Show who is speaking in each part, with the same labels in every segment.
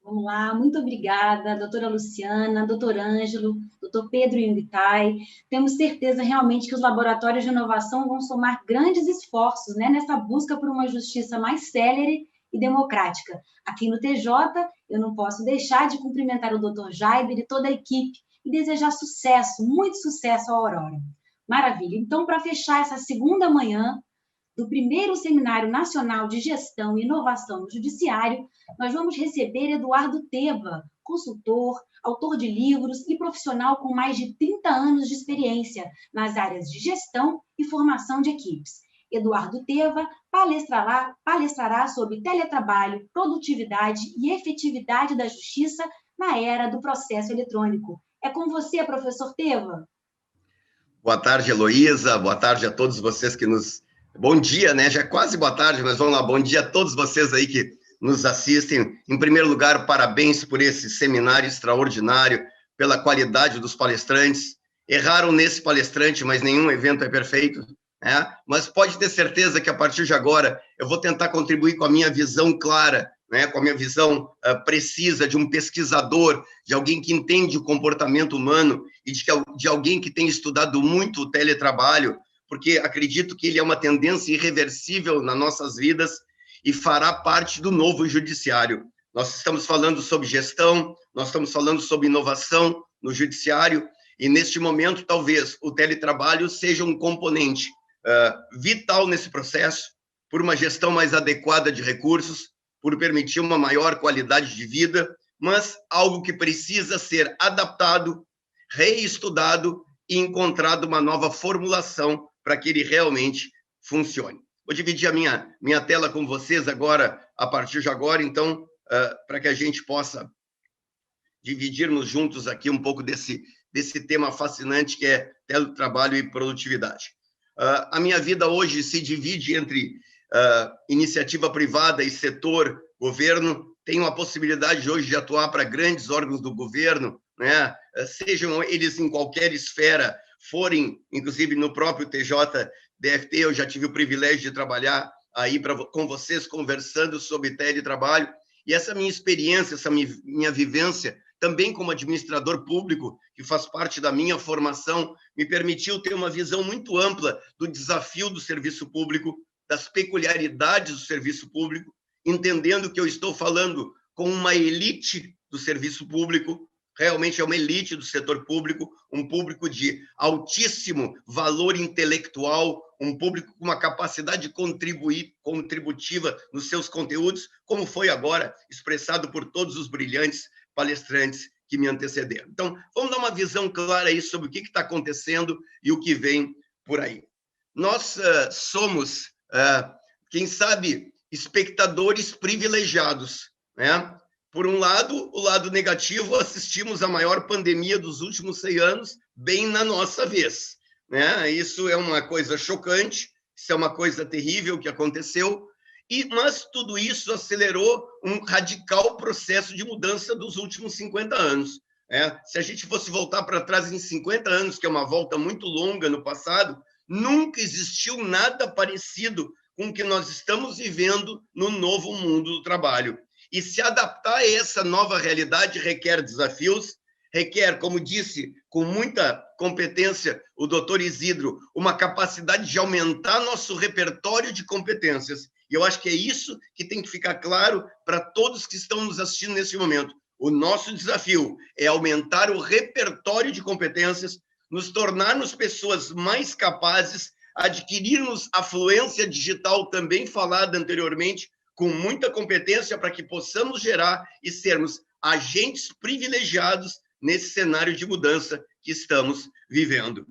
Speaker 1: Vamos lá, muito obrigada, doutora Luciana, doutor Ângelo, doutor Pedro Imbitai. Temos certeza realmente que os laboratórios de inovação vão somar grandes esforços, né, nessa busca por uma justiça mais célere e democrática. Aqui no TJ, eu não posso deixar de cumprimentar o doutor Jaiber e toda a equipe e desejar sucesso, muito sucesso à Aurora. Maravilha. Então, para fechar essa segunda manhã do primeiro Seminário Nacional de Gestão e Inovação no Judiciário, nós vamos receber Eduardo Teva, consultor, autor de livros e profissional com mais de 30 anos de experiência nas áreas de gestão e formação de equipes. Eduardo Teva palestrará sobre teletrabalho, produtividade e efetividade da justiça na era do processo eletrônico. É com você, professor Teva.
Speaker 2: Boa tarde, Heloísa. Boa tarde a todos vocês que nos... Bom dia, né? Já é quase boa tarde, mas vamos lá. Bom dia a todos vocês aí que nos assistem. Em primeiro lugar, parabéns por esse seminário extraordinário, pela qualidade dos palestrantes. Erraram nesse palestrante, mas nenhum evento é perfeito, né? Mas pode ter certeza que a partir de agora eu vou tentar contribuir com a minha visão clara, né? Com a minha visão precisa de um pesquisador, de alguém que entende o comportamento humano e de alguém que tem estudado muito o teletrabalho, porque acredito que ele é uma tendência irreversível nas nossas vidas e fará parte do novo judiciário. Nós estamos falando sobre gestão, nós estamos falando sobre inovação no judiciário, e neste momento, talvez, o teletrabalho seja um componente vital nesse processo, por uma gestão mais adequada de recursos, por permitir uma maior qualidade de vida, mas algo que precisa ser adaptado, reestudado e encontrado uma nova formulação para que ele realmente funcione. Vou dividir a minha tela com vocês agora, a partir de agora, então, para que a gente possa dividirmos juntos aqui um pouco desse tema fascinante que é teletrabalho e produtividade. A minha vida hoje se divide entre iniciativa privada e setor governo. Tenho a possibilidade hoje de atuar para grandes órgãos do governo, né? Sejam eles em qualquer esfera, forem, inclusive, no próprio TJDFT, eu já tive o privilégio de trabalhar aí com vocês, conversando sobre teletrabalho, e essa minha experiência, essa minha vivência, também como administrador público, que faz parte da minha formação, me permitiu ter uma visão muito ampla do desafio do serviço público, das peculiaridades do serviço público, entendendo que eu estou falando com uma elite do serviço público, realmente é uma elite do setor público, um público de altíssimo valor intelectual, um público com uma capacidade contributiva nos seus conteúdos, como foi agora expressado por todos os brilhantes palestrantes que me antecederam. Então, vamos dar uma visão clara aí sobre o que está acontecendo e o que vem por aí. Nós somos, quem sabe, espectadores privilegiados, né? Por um lado, o lado negativo, assistimos a maior pandemia dos últimos 100 anos, bem na nossa vez, né? Isso é uma coisa chocante, isso é uma coisa terrível que aconteceu, mas tudo isso acelerou um radical processo de mudança dos últimos 50 anos. Né? Se a gente fosse voltar para trás em 50 anos, que é uma volta muito longa no passado, nunca existiu nada parecido com o que nós estamos vivendo no novo mundo do trabalho. E se adaptar a essa nova realidade requer desafios, requer, como disse, com muita competência o doutor Isidro, uma capacidade de aumentar nosso repertório de competências. E eu acho que é isso que tem que ficar claro para todos que estão nos assistindo nesse momento. O nosso desafio é aumentar o repertório de competências, nos tornarmos pessoas mais capazes, adquirirmos a fluência digital também falada anteriormente, com muita competência para que possamos gerar e sermos agentes privilegiados nesse cenário de mudança que estamos vivendo.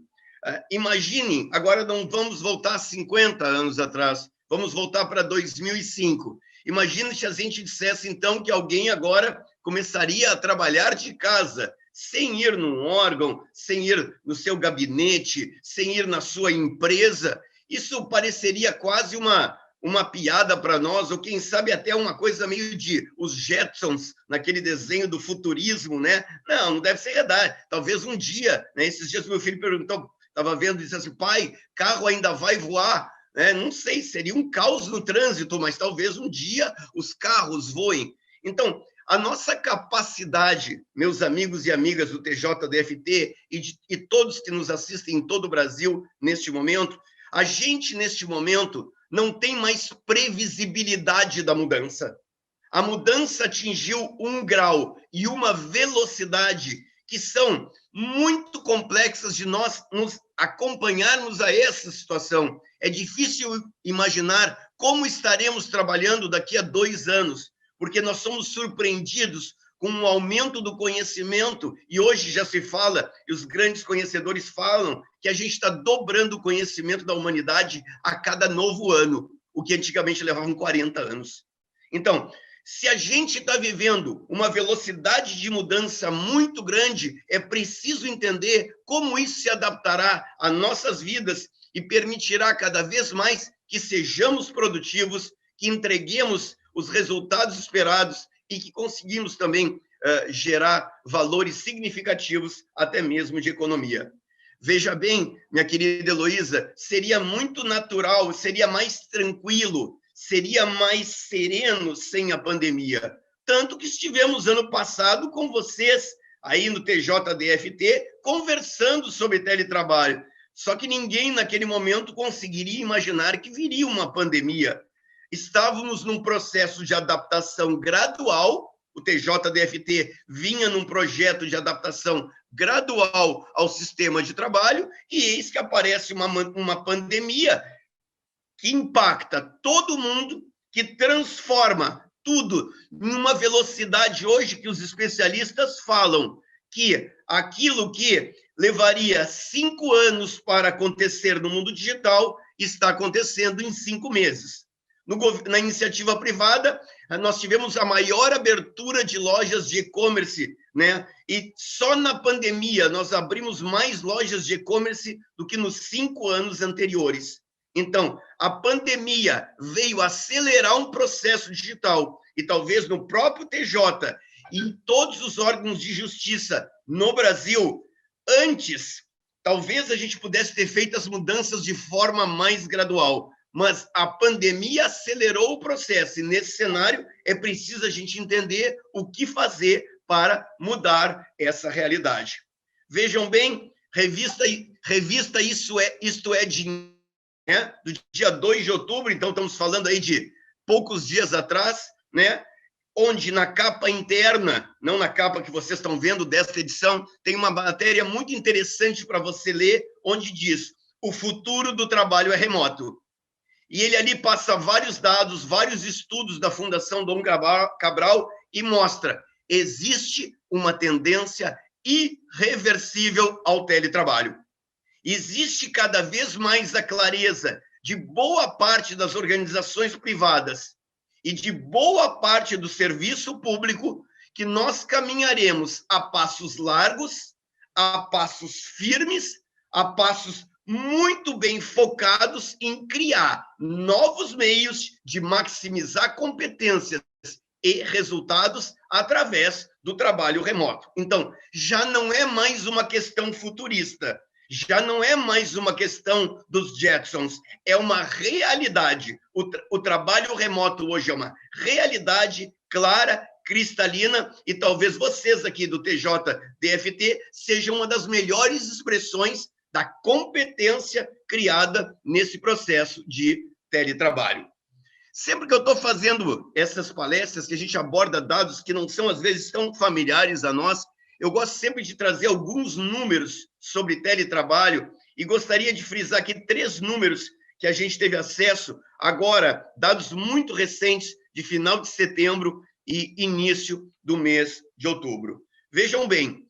Speaker 2: Imaginem, agora não vamos voltar 50 anos atrás, vamos voltar para 2005. Imagina se a gente dissesse, então, que alguém agora começaria a trabalhar de casa, sem ir num órgão, sem ir no seu gabinete, sem ir na sua empresa. Isso pareceria quase uma piada para nós, ou quem sabe até uma coisa meio de os Jetsons, naquele desenho do futurismo, né? Não deve ser verdade. Talvez um dia, né? Esses dias meu filho perguntou, estava vendo e disse assim, pai, carro ainda vai voar? Não sei, seria um caos no trânsito, mas talvez um dia os carros voem. Então, a nossa capacidade, meus amigos e amigas do TJDFT e todos que nos assistem em todo o Brasil neste momento, a gente, neste momento, não tem mais previsibilidade da mudança. A mudança atingiu um grau e uma velocidade que são muito complexas de nós nos acompanharmos a essa situação. É difícil imaginar como estaremos trabalhando daqui a 2 anos, porque nós somos surpreendidos com um aumento do conhecimento, e hoje já se fala, e os grandes conhecedores falam, que a gente está dobrando o conhecimento da humanidade a cada novo ano, o que antigamente levavam 40 anos. Então, se a gente está vivendo uma velocidade de mudança muito grande, é preciso entender como isso se adaptará às nossas vidas e permitirá cada vez mais que sejamos produtivos, que entreguemos os resultados esperados e que conseguimos também gerar valores significativos, até mesmo de economia. Veja bem, minha querida Heloísa, seria muito natural, seria mais tranquilo, seria mais sereno sem a pandemia. Tanto que estivemos ano passado com vocês, aí no TJDFT, conversando sobre teletrabalho. Só que ninguém, naquele momento, conseguiria imaginar que viria uma pandemia. Estávamos num processo de adaptação gradual, o TJDFT vinha num projeto de adaptação gradual ao sistema de trabalho, e eis que aparece uma pandemia que impacta todo mundo, que transforma tudo em uma velocidade hoje que os especialistas falam que aquilo que levaria 5 anos para acontecer no mundo digital está acontecendo em 5 meses. Na iniciativa privada, nós tivemos a maior abertura de lojas de e-commerce, né? E só na pandemia nós abrimos mais lojas de e-commerce do que nos 5 anos anteriores. Então, a pandemia veio acelerar um processo digital e talvez no próprio TJ e em todos os órgãos de justiça no Brasil, antes, talvez a gente pudesse ter feito as mudanças de forma mais gradual, mas a pandemia acelerou o processo e nesse cenário é preciso a gente entender o que fazer para mudar essa realidade. Vejam bem, revista Isto é Dinheiro, né, do dia 2 de outubro, então estamos falando aí de poucos dias atrás, né, onde na capa interna, não na capa que vocês estão vendo desta edição, tem uma matéria muito interessante para você ler, onde diz: o futuro do trabalho é remoto. E ele ali passa vários dados, vários estudos da Fundação Dom Cabral e mostra: existe uma tendência irreversível ao teletrabalho. Existe cada vez mais a clareza de boa parte das organizações privadas e de boa parte do serviço público que nós caminharemos a passos largos, a passos firmes, a passos muito bem focados em criar novos meios de maximizar competências e resultados através do trabalho remoto. Então, já não é mais uma questão futurista, já não é mais uma questão dos Jetsons, é uma realidade. O trabalho remoto hoje é uma realidade clara, cristalina, e talvez vocês aqui do TJDFT sejam uma das melhores expressões da competência criada nesse processo de teletrabalho. Sempre que eu estou fazendo essas palestras, que a gente aborda dados que não são, às vezes, tão familiares a nós, eu gosto sempre de trazer alguns números sobre teletrabalho e gostaria de frisar aqui 3 números que a gente teve acesso agora, dados muito recentes, de final de setembro e início do mês de outubro. Vejam bem,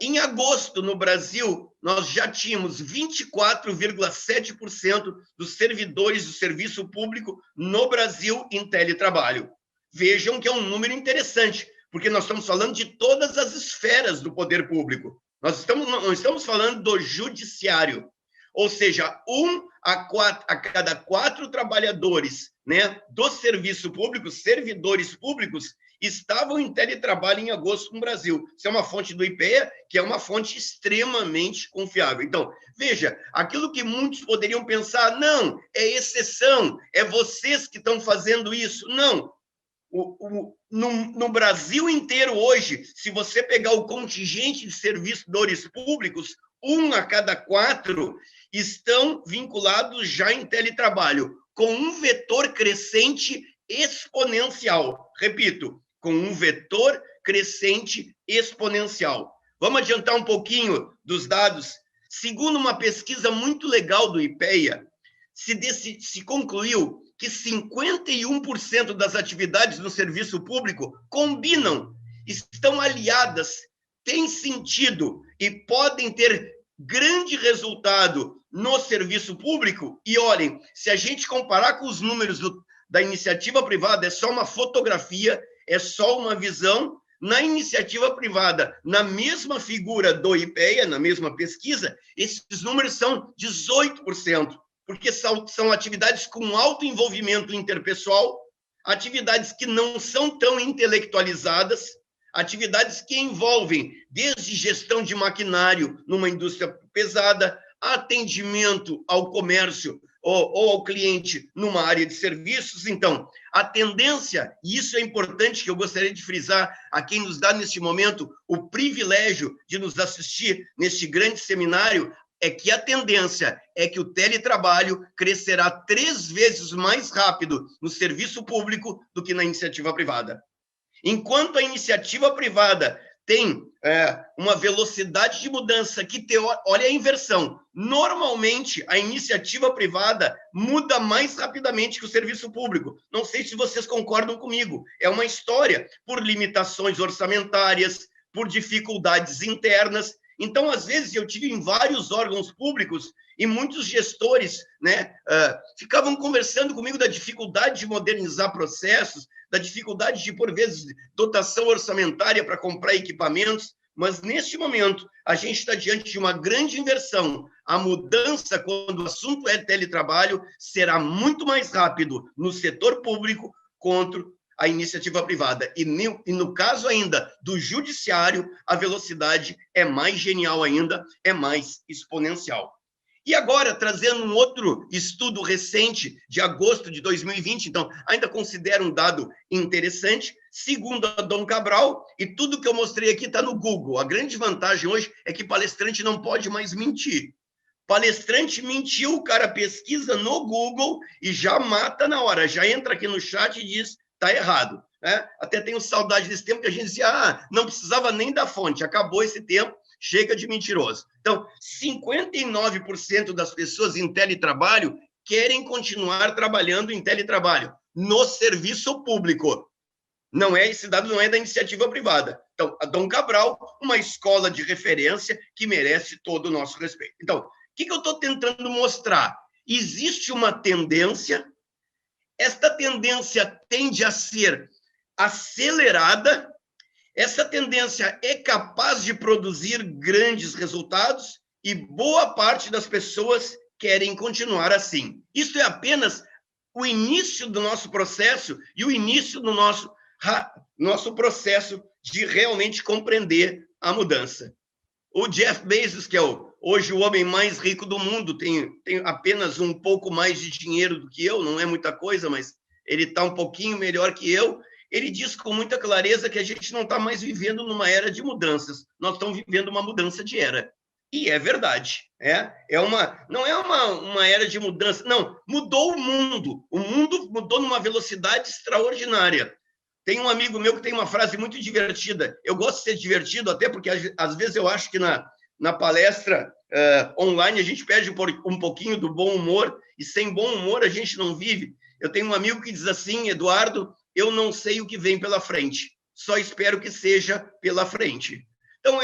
Speaker 2: em agosto, no Brasil, nós já tínhamos 24,7% dos servidores do serviço público no Brasil em teletrabalho. Vejam que é um número interessante, porque nós estamos falando de todas as esferas do poder público. Não estamos falando do judiciário. Ou seja, 1 a cada 4 trabalhadores, né, do serviço público, servidores públicos, estavam em teletrabalho em agosto no Brasil. Isso é uma fonte do IPEA, que é uma fonte extremamente confiável. Então, veja, aquilo que muitos poderiam pensar, não, é exceção, é vocês que estão fazendo isso. Não. No Brasil inteiro hoje, se você pegar o contingente de servidores públicos, 1 a cada 4 estão vinculados já em teletrabalho, com um vetor crescente exponencial. Repito, com um vetor crescente exponencial. Vamos adiantar um pouquinho dos dados. Segundo uma pesquisa muito legal do IPEA, se concluiu que 51% das atividades do serviço público combinam, estão aliadas, têm sentido e podem ter grande resultado no serviço público. E olhem, se a gente comparar com os números da iniciativa privada, é só uma fotografia, é só uma visão. Na iniciativa privada, na mesma figura do IPEA, na mesma pesquisa, esses números são 18%, porque são atividades com alto envolvimento interpessoal, atividades que não são tão intelectualizadas, atividades que envolvem desde gestão de maquinário numa indústria pesada, atendimento ao comércio ou ao cliente numa área de serviços. Então, a tendência, e isso é importante, que eu gostaria de frisar a quem nos dá, neste momento, o privilégio de nos assistir neste grande seminário, é que a tendência é que o teletrabalho crescerá 3 vezes mais rápido no serviço público do que na iniciativa privada. Enquanto a iniciativa privada tem uma velocidade de mudança que olha a inversão. Normalmente, a iniciativa privada muda mais rapidamente que o serviço público. Não sei se vocês concordam comigo. É uma história por limitações orçamentárias, por dificuldades internas. Então, às vezes, eu tive em vários órgãos públicos e muitos gestores, né, ficavam conversando comigo da dificuldade de modernizar processos, da dificuldade de, por vezes, dotação orçamentária para comprar equipamentos, mas, neste momento, a gente está diante de uma grande inversão. A mudança, quando o assunto é teletrabalho, será muito mais rápido no setor público contra a iniciativa privada. E no caso ainda do judiciário, a velocidade é mais genial ainda, é mais exponencial. E agora, trazendo um outro estudo recente, de agosto de 2020, então, ainda considero um dado interessante, segundo a Dom Cabral, e tudo que eu mostrei aqui está no Google. A grande vantagem hoje é que palestrante não pode mais mentir. Palestrante mentiu, o cara pesquisa no Google e já mata na hora, já entra aqui no chat e diz, está errado. Né? Até tenho saudade desse tempo que a gente dizia, não precisava nem da fonte, acabou esse tempo, chega de mentiroso. Então, 59% das pessoas em teletrabalho querem continuar trabalhando em teletrabalho no serviço público. Esse dado não é da iniciativa privada. Então, a Dom Cabral, uma escola de referência que merece todo o nosso respeito. Então, o que eu estou tentando mostrar? Existe uma tendência, esta tendência tende a ser acelerada. Essa tendência é capaz de produzir grandes resultados e boa parte das pessoas querem continuar assim. Isso é apenas o início do nosso processo e o início do nosso processo de realmente compreender a mudança. O Jeff Bezos, que é hoje o homem mais rico do mundo, tem apenas um pouco mais de dinheiro do que eu, não é muita coisa, mas ele está um pouquinho melhor que eu. Ele diz com muita clareza que a gente não está mais vivendo numa era de mudanças, nós estamos vivendo uma mudança de era. E é verdade. Não é uma era de mudança, não, mudou o mundo mudou numa velocidade extraordinária. Tem um amigo meu que tem uma frase muito divertida, eu gosto de ser divertido, até porque às vezes eu acho que na palestra online a gente perde um pouquinho do bom humor, e sem bom humor a gente não vive. Eu tenho um amigo que diz assim, Eduardo, eu não sei o que vem pela frente, só espero que seja pela frente. Então,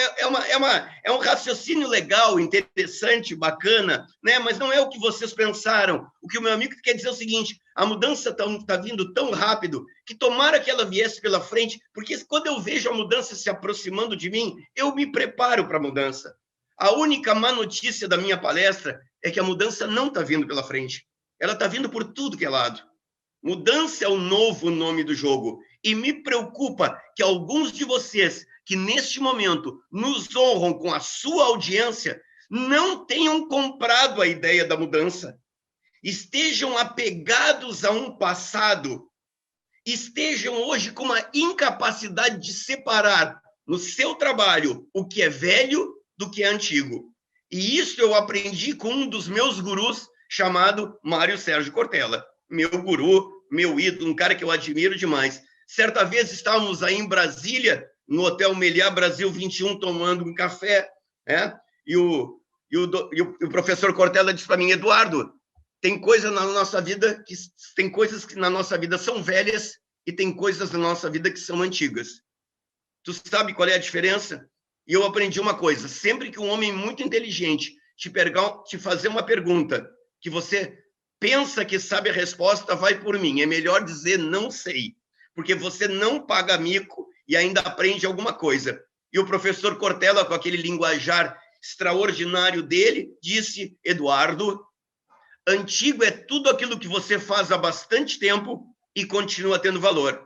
Speaker 2: é um raciocínio legal, interessante, bacana, né? Mas não é o que vocês pensaram. O que o meu amigo quer dizer é o seguinte, a mudança está vindo tão rápido que tomara que ela viesse pela frente, porque quando eu vejo a mudança se aproximando de mim, eu me preparo para a mudança. A única má notícia da minha palestra é que a mudança não está vindo pela frente. Ela está vindo por tudo que é lado. Mudança é o novo nome do jogo. E me preocupa que alguns de vocês que neste momento nos honram com a sua audiência não tenham comprado a ideia da mudança. Estejam apegados a um passado estejam hoje com uma incapacidade de separar no seu trabalho o que é velho do que é antigo. E isso eu aprendi com um dos meus gurus, chamado Mário Sérgio Cortella. Meu guru, meu ídolo, um cara que eu admiro demais. Certa vez estávamos aí em Brasília, no Hotel Meliá Brasil 21, tomando um café, né? E o professor Cortella disse para mim: Eduardo, tem coisas na nossa vida que na nossa vida são velhas e tem coisas na nossa vida que são antigas. Tu sabe qual é a diferença? E eu aprendi uma coisa: sempre que um homem muito inteligente te fazer uma pergunta que você pensa que sabe a resposta, vai por mim. É melhor dizer não sei, porque você não paga mico e ainda aprende alguma coisa. E o professor Cortella, com aquele linguajar extraordinário dele, disse: Eduardo, antigo é tudo aquilo que você faz há bastante tempo e continua tendo valor.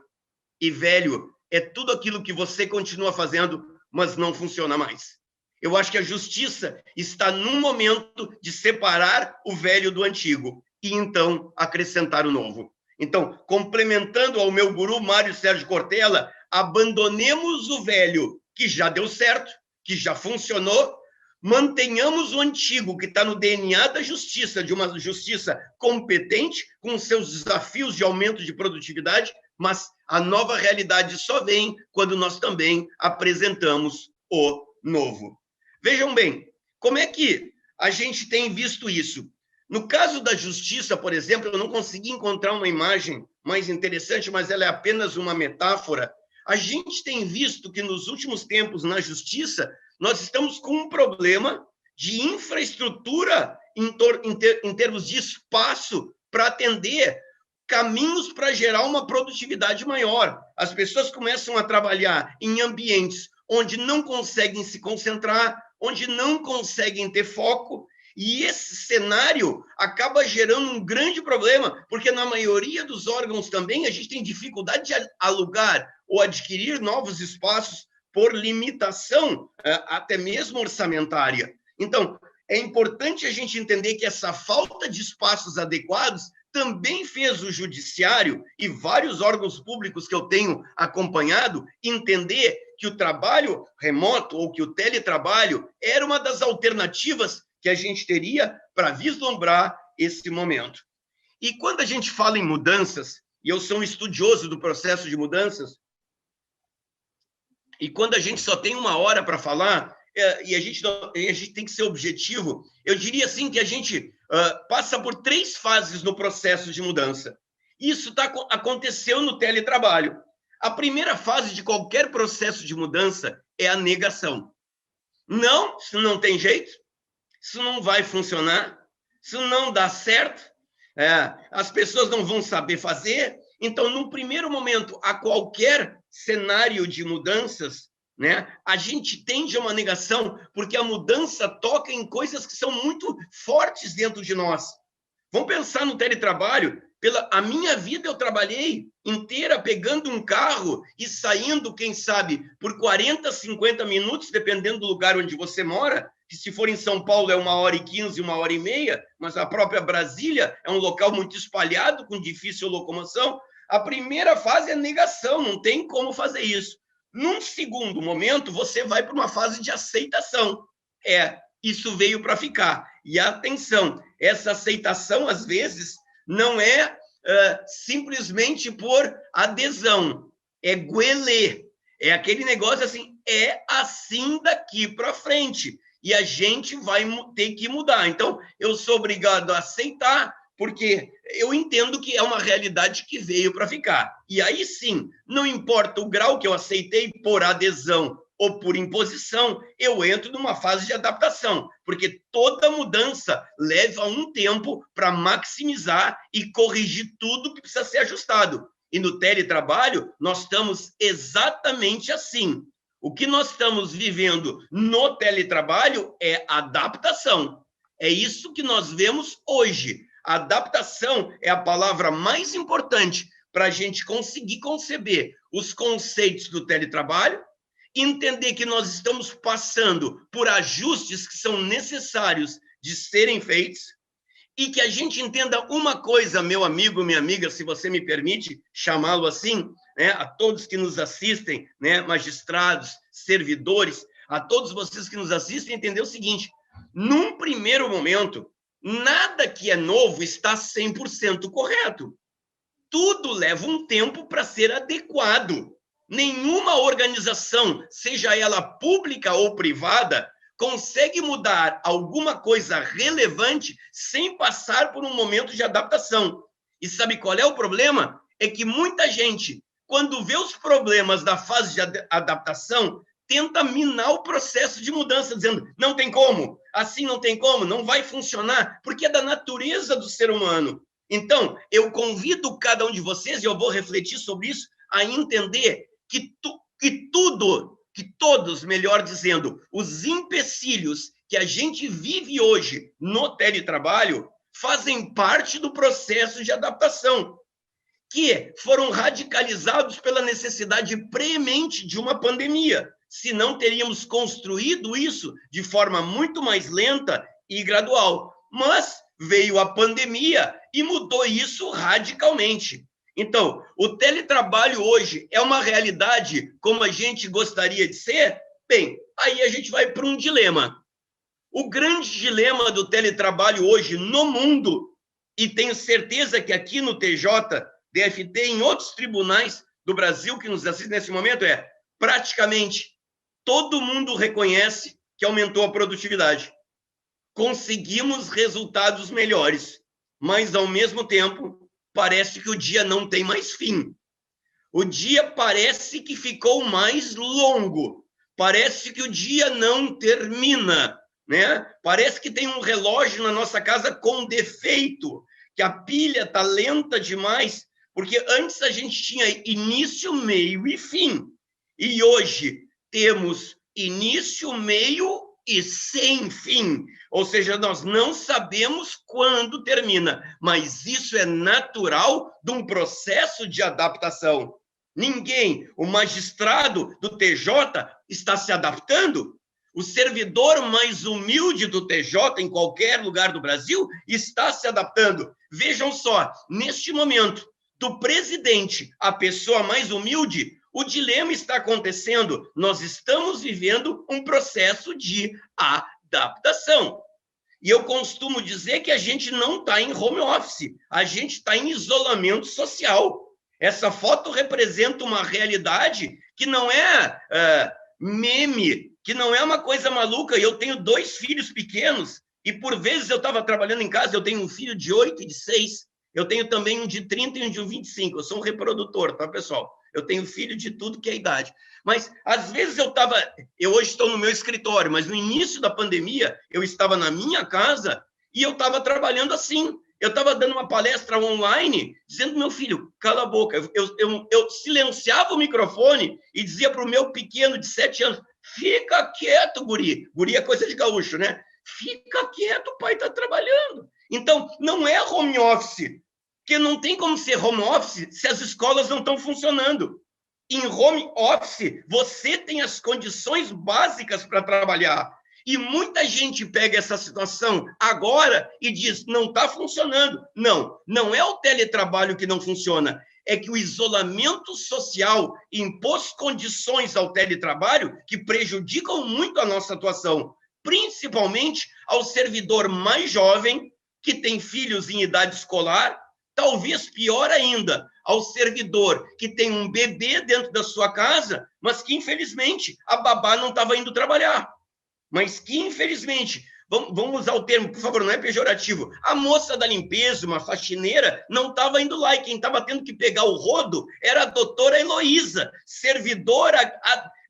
Speaker 2: E velho é tudo aquilo que você continua fazendo, mas não funciona mais. Eu acho que a justiça está num momento de separar o velho do antigo e, então, acrescentar o novo. Então, complementando ao meu guru Mário Sérgio Cortella, abandonemos o velho, que já deu certo, que já funcionou, mantenhamos o antigo, que está no DNA da justiça, de uma justiça competente, com seus desafios de aumento de produtividade, mas a nova realidade só vem quando nós também apresentamos o novo. Vejam bem, como é que a gente tem visto isso? No caso da justiça, por exemplo, eu não consegui encontrar uma imagem mais interessante, mas ela é apenas uma metáfora. A gente tem visto que nos últimos tempos, na justiça, nós estamos com um problema de infraestrutura em termos de espaço para atender caminhos para gerar uma produtividade maior. As pessoas começam a trabalhar em ambientes onde não conseguem se concentrar, onde não conseguem ter foco, e esse cenário acaba gerando um grande problema, porque na maioria dos órgãos também a gente tem dificuldade de alugar ou adquirir novos espaços por limitação, até mesmo orçamentária. Então, é importante a gente entender que essa falta de espaços adequados também fez o judiciário e vários órgãos públicos que eu tenho acompanhado entender que o trabalho remoto ou que o teletrabalho era uma das alternativas que a gente teria para vislumbrar esse momento. E quando a gente fala em mudanças, e eu sou um estudioso do processo de mudanças, e quando a gente só tem uma hora para falar, e a gente tem que ser objetivo, eu diria assim que a gente passa por 3 fases no processo de mudança. Isso aconteceu no teletrabalho. A primeira fase de qualquer processo de mudança é a negação. Não, isso não tem jeito, isso não vai funcionar, isso não dá certo, as pessoas não vão saber fazer. Então, num primeiro momento, a qualquer cenário de mudanças, né, a gente tende a uma negação, porque a mudança toca em coisas que são muito fortes dentro de nós. Vamos pensar no teletrabalho. A minha vida eu trabalhei inteira pegando um carro e saindo, quem sabe, por 40, 50 minutos, dependendo do lugar onde você mora, que se for em São Paulo é 1h15, 1h30, mas a própria Brasília é um local muito espalhado, com difícil locomoção. A primeira fase é negação, não tem como fazer isso. Num segundo momento, você vai para uma fase de aceitação. Isso veio para ficar. E atenção, essa aceitação, às vezes, não é simplesmente por adesão, é goelê, é aquele negócio assim, é assim daqui para frente, e a gente vai ter que mudar. Então, eu sou obrigado a aceitar, porque eu entendo que é uma realidade que veio para ficar. E aí sim, não importa o grau que eu aceitei por adesão ou por imposição, eu entro numa fase de adaptação, porque toda mudança leva um tempo para maximizar e corrigir tudo que precisa ser ajustado. E no teletrabalho, nós estamos exatamente assim. O que nós estamos vivendo no teletrabalho é adaptação. É isso que nós vemos hoje. A adaptação é a palavra mais importante para a gente conseguir conceber os conceitos do teletrabalho, entender que nós estamos passando por ajustes que são necessários de serem feitos e que a gente entenda uma coisa, meu amigo, minha amiga, se você me permite chamá-lo assim, né, a todos que nos assistem, né, magistrados, servidores, a todos vocês que nos assistem, entender o seguinte: num primeiro momento, nada que é novo está 100% correto. Tudo leva um tempo para ser adequado. Nenhuma organização, seja ela pública ou privada, consegue mudar alguma coisa relevante sem passar por um momento de adaptação. E sabe qual é o problema? É que muita gente, quando vê os problemas da fase de adaptação, tenta minar o processo de mudança, dizendo, não tem como, assim não tem como, não vai funcionar, porque é da natureza do ser humano. Então, eu convido cada um de vocês, e eu vou refletir sobre isso, a entender que todos, melhor dizendo, os empecilhos que a gente vive hoje no teletrabalho fazem parte do processo de adaptação, que foram radicalizados pela necessidade premente de uma pandemia. Se não teríamos construído isso de forma muito mais lenta e gradual. Mas veio a pandemia e mudou isso radicalmente. Então, o teletrabalho hoje é uma realidade como a gente gostaria de ser? Bem, aí a gente vai para um dilema. O grande dilema do teletrabalho hoje no mundo, e tenho certeza que aqui no TJ, DFT, em outros tribunais do Brasil que nos assistem nesse momento, é praticamente todo mundo reconhece que aumentou a produtividade. Conseguimos resultados melhores, mas, ao mesmo tempo, parece que o dia não tem mais fim. O dia parece que ficou mais longo. Parece que o dia não termina, né? Parece que tem um relógio na nossa casa com defeito, que a pilha está lenta demais, porque antes a gente tinha início, meio e fim. E hoje temos início, meio e sem fim. Ou seja, nós não sabemos quando termina, mas isso é natural de um processo de adaptação. Ninguém, o magistrado do TJ está se adaptando, o servidor mais humilde do TJ em qualquer lugar do Brasil está se adaptando. Vejam só, neste momento, do presidente à pessoa mais humilde, o dilema está acontecendo. Nós estamos vivendo um processo de adaptação. E eu costumo dizer que a gente não está em home office, a gente está em isolamento social. Essa foto representa uma realidade que não é meme, que não é uma coisa maluca. Eu tenho 2 filhos pequenos e, por vezes, eu estava trabalhando em casa, eu tenho um filho de 8 e de 6, eu tenho também um de 30 e um de 25, eu sou um reprodutor, tá, pessoal? Eu tenho filho de tudo que é idade. Mas, às vezes, eu hoje estou no meu escritório, mas no início da pandemia, eu estava na minha casa e eu estava trabalhando assim. Eu estava dando uma palestra online, dizendo, meu filho, cala a boca. Eu silenciava o microfone e dizia para o meu pequeno de 7 anos, fica quieto, guri. Guri é coisa de gaúcho, né? Fica quieto, o pai está trabalhando. Então, não é home office, porque não tem como ser home office se as escolas não estão funcionando. Em home office, você tem as condições básicas para trabalhar. E muita gente pega essa situação agora e diz, não está funcionando. Não, não é o teletrabalho que não funciona, é que o isolamento social impôs condições ao teletrabalho que prejudicam muito a nossa atuação, principalmente ao servidor mais jovem, que tem filhos em idade escolar, talvez pior ainda, ao servidor que tem um bebê dentro da sua casa, mas que, infelizmente, a babá não estava indo trabalhar. Mas que, infelizmente, vamos usar o termo, por favor, não é pejorativo, a moça da limpeza, uma faxineira, não estava indo lá, e quem estava tendo que pegar o rodo era a doutora Heloísa, servidora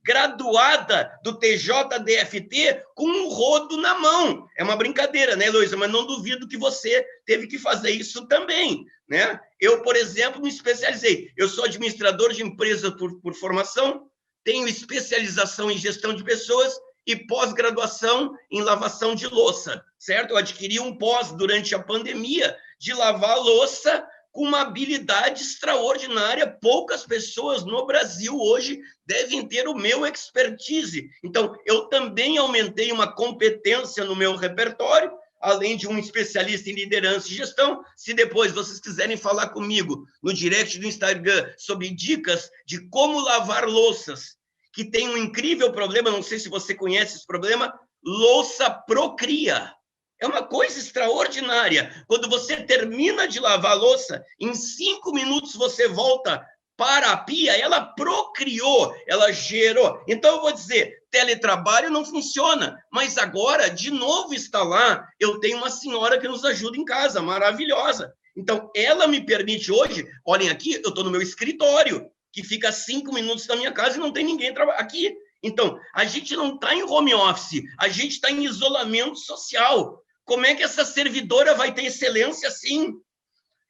Speaker 2: graduada do TJDFT, com um rodo na mão. É uma brincadeira, né, Heloísa? Mas não duvido que você teve que fazer isso também, né? Eu, por exemplo, me especializei. Eu sou administrador de empresa por formação, tenho especialização em gestão de pessoas e pós-graduação em lavação de louça, certo? Eu adquiri um pós durante a pandemia de lavar louça com uma habilidade extraordinária. Poucas pessoas no Brasil hoje devem ter o meu expertise. Então, eu também aumentei uma competência no meu repertório, além de um especialista em liderança e gestão. Se depois vocês quiserem falar comigo no direct do Instagram sobre dicas de como lavar louças, que tem um incrível problema, não sei se você conhece esse problema, louça procria. É uma coisa extraordinária. Quando você termina de lavar a louça, em 5 minutos você volta para a pia, ela procriou, ela gerou. Então, eu vou dizer, teletrabalho não funciona, mas agora, de novo está lá, eu tenho uma senhora que nos ajuda em casa, maravilhosa. Então, ela me permite hoje, olhem aqui, eu estou no meu escritório, que fica a 5 minutos da minha casa e não tem ninguém aqui. Então, a gente não está em home office, a gente está em isolamento social. Como é que essa servidora vai ter excelência assim?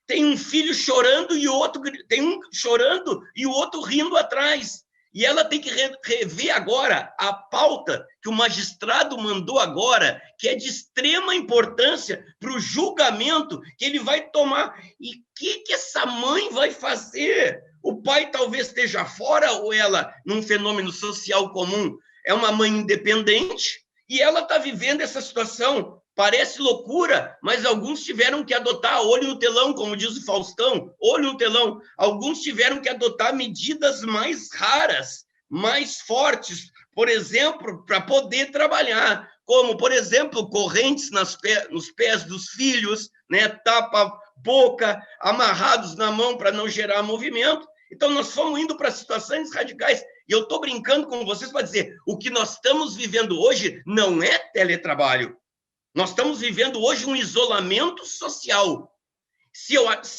Speaker 2: Tem um filho chorando e o outro tem um chorando e o outro rindo atrás. E ela tem que rever agora a pauta que o magistrado mandou agora, que é de extrema importância para o julgamento que ele vai tomar. E o que essa mãe vai fazer? O pai talvez esteja fora ou ela, num fenômeno social comum, é uma mãe independente e ela está vivendo essa situação. Parece loucura, mas alguns tiveram que adotar olho no telão, como diz o Faustão, olho no telão. Alguns tiveram que adotar medidas mais raras, mais fortes, por exemplo, para poder trabalhar, como, por exemplo, correntes nos pés dos filhos, né, tapa-boca, amarrados na mão para não gerar movimento. Então, nós fomos indo para situações radicais. E eu estou brincando com vocês para dizer, o que nós estamos vivendo hoje não é teletrabalho. Nós estamos vivendo hoje um isolamento social. Se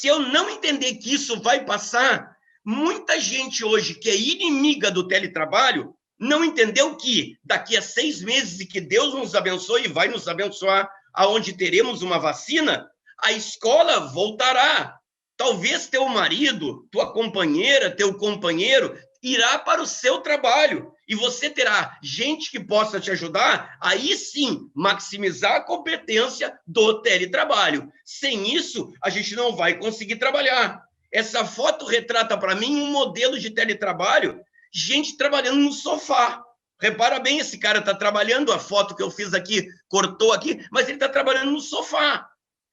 Speaker 2: eu não entender que isso vai passar, muita gente hoje que é inimiga do teletrabalho não entendeu que daqui a 6 meses, e que Deus nos abençoe e vai nos abençoar, aonde teremos uma vacina, a escola voltará. Talvez teu marido, tua companheira, teu companheiro irá para o seu trabalho e você terá gente que possa te ajudar, aí sim, maximizar a competência do teletrabalho. Sem isso, a gente não vai conseguir trabalhar. Essa foto retrata para mim um modelo de teletrabalho, gente trabalhando no sofá. Repara bem, esse cara está trabalhando, a foto que eu fiz aqui, cortou aqui, mas ele está trabalhando no sofá.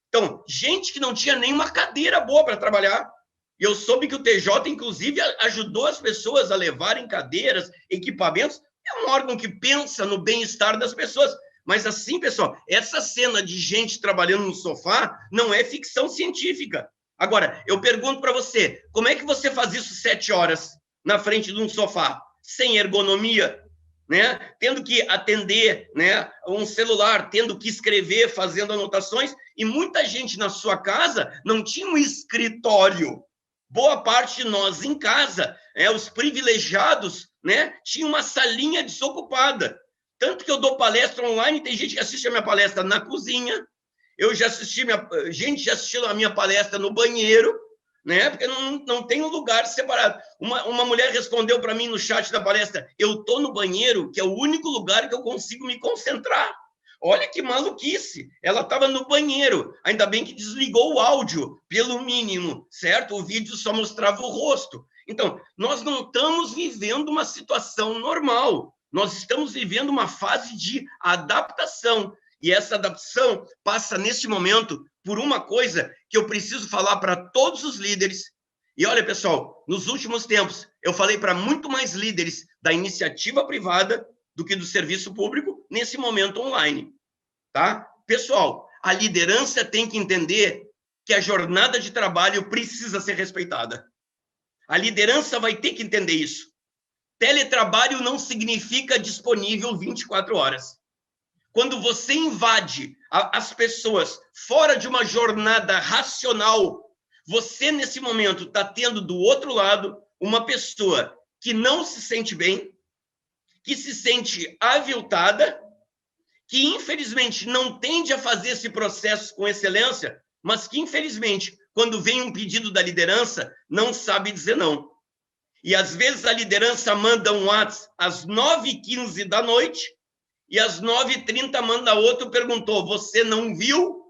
Speaker 2: Então, gente que não tinha nenhuma cadeira boa para trabalhar. E eu soube que o TJ, inclusive, ajudou as pessoas a levarem cadeiras, equipamentos. É um órgão que pensa no bem-estar das pessoas. Mas assim, pessoal, essa cena de gente trabalhando no sofá não é ficção científica. Agora, eu pergunto para você, como é que você faz isso 7 horas na frente de um sofá? Sem ergonomia, né? Tendo que atender, né, um celular, tendo que escrever, fazendo anotações. E muita gente na sua casa não tinha um escritório. Boa parte de nós em casa, os privilegiados, né, tinha uma salinha desocupada. Tanto que eu dou palestra online, tem gente que assiste a minha palestra na cozinha, gente já assistiu a minha palestra no banheiro, né, porque não tem um lugar separado. Uma mulher respondeu para mim no chat da palestra, eu estou no banheiro, que é o único lugar que eu consigo me concentrar. Olha que maluquice, ela estava no banheiro, ainda bem que desligou o áudio, pelo mínimo, certo? O vídeo só mostrava o rosto. Então, nós não estamos vivendo uma situação normal, nós estamos vivendo uma fase de adaptação, e essa adaptação passa, neste momento, por uma coisa que eu preciso falar para todos os líderes. E olha, pessoal, nos últimos tempos, eu falei para muito mais líderes da iniciativa privada do que do serviço público, nesse momento online, tá? Pessoal, a liderança tem que entender que a jornada de trabalho precisa ser respeitada. A liderança vai ter que entender isso. Teletrabalho não significa disponível 24 horas. Quando você invade as pessoas fora de uma jornada racional, você, nesse momento, está tendo do outro lado uma pessoa que não se sente bem, que se sente aviltada, que, infelizmente, não tende a fazer esse processo com excelência, mas que, infelizmente, quando vem um pedido da liderança, não sabe dizer não. E, às vezes, a liderança manda um WhatsApp às 9h15 da noite e às 9h30 manda outro, perguntou, você não viu?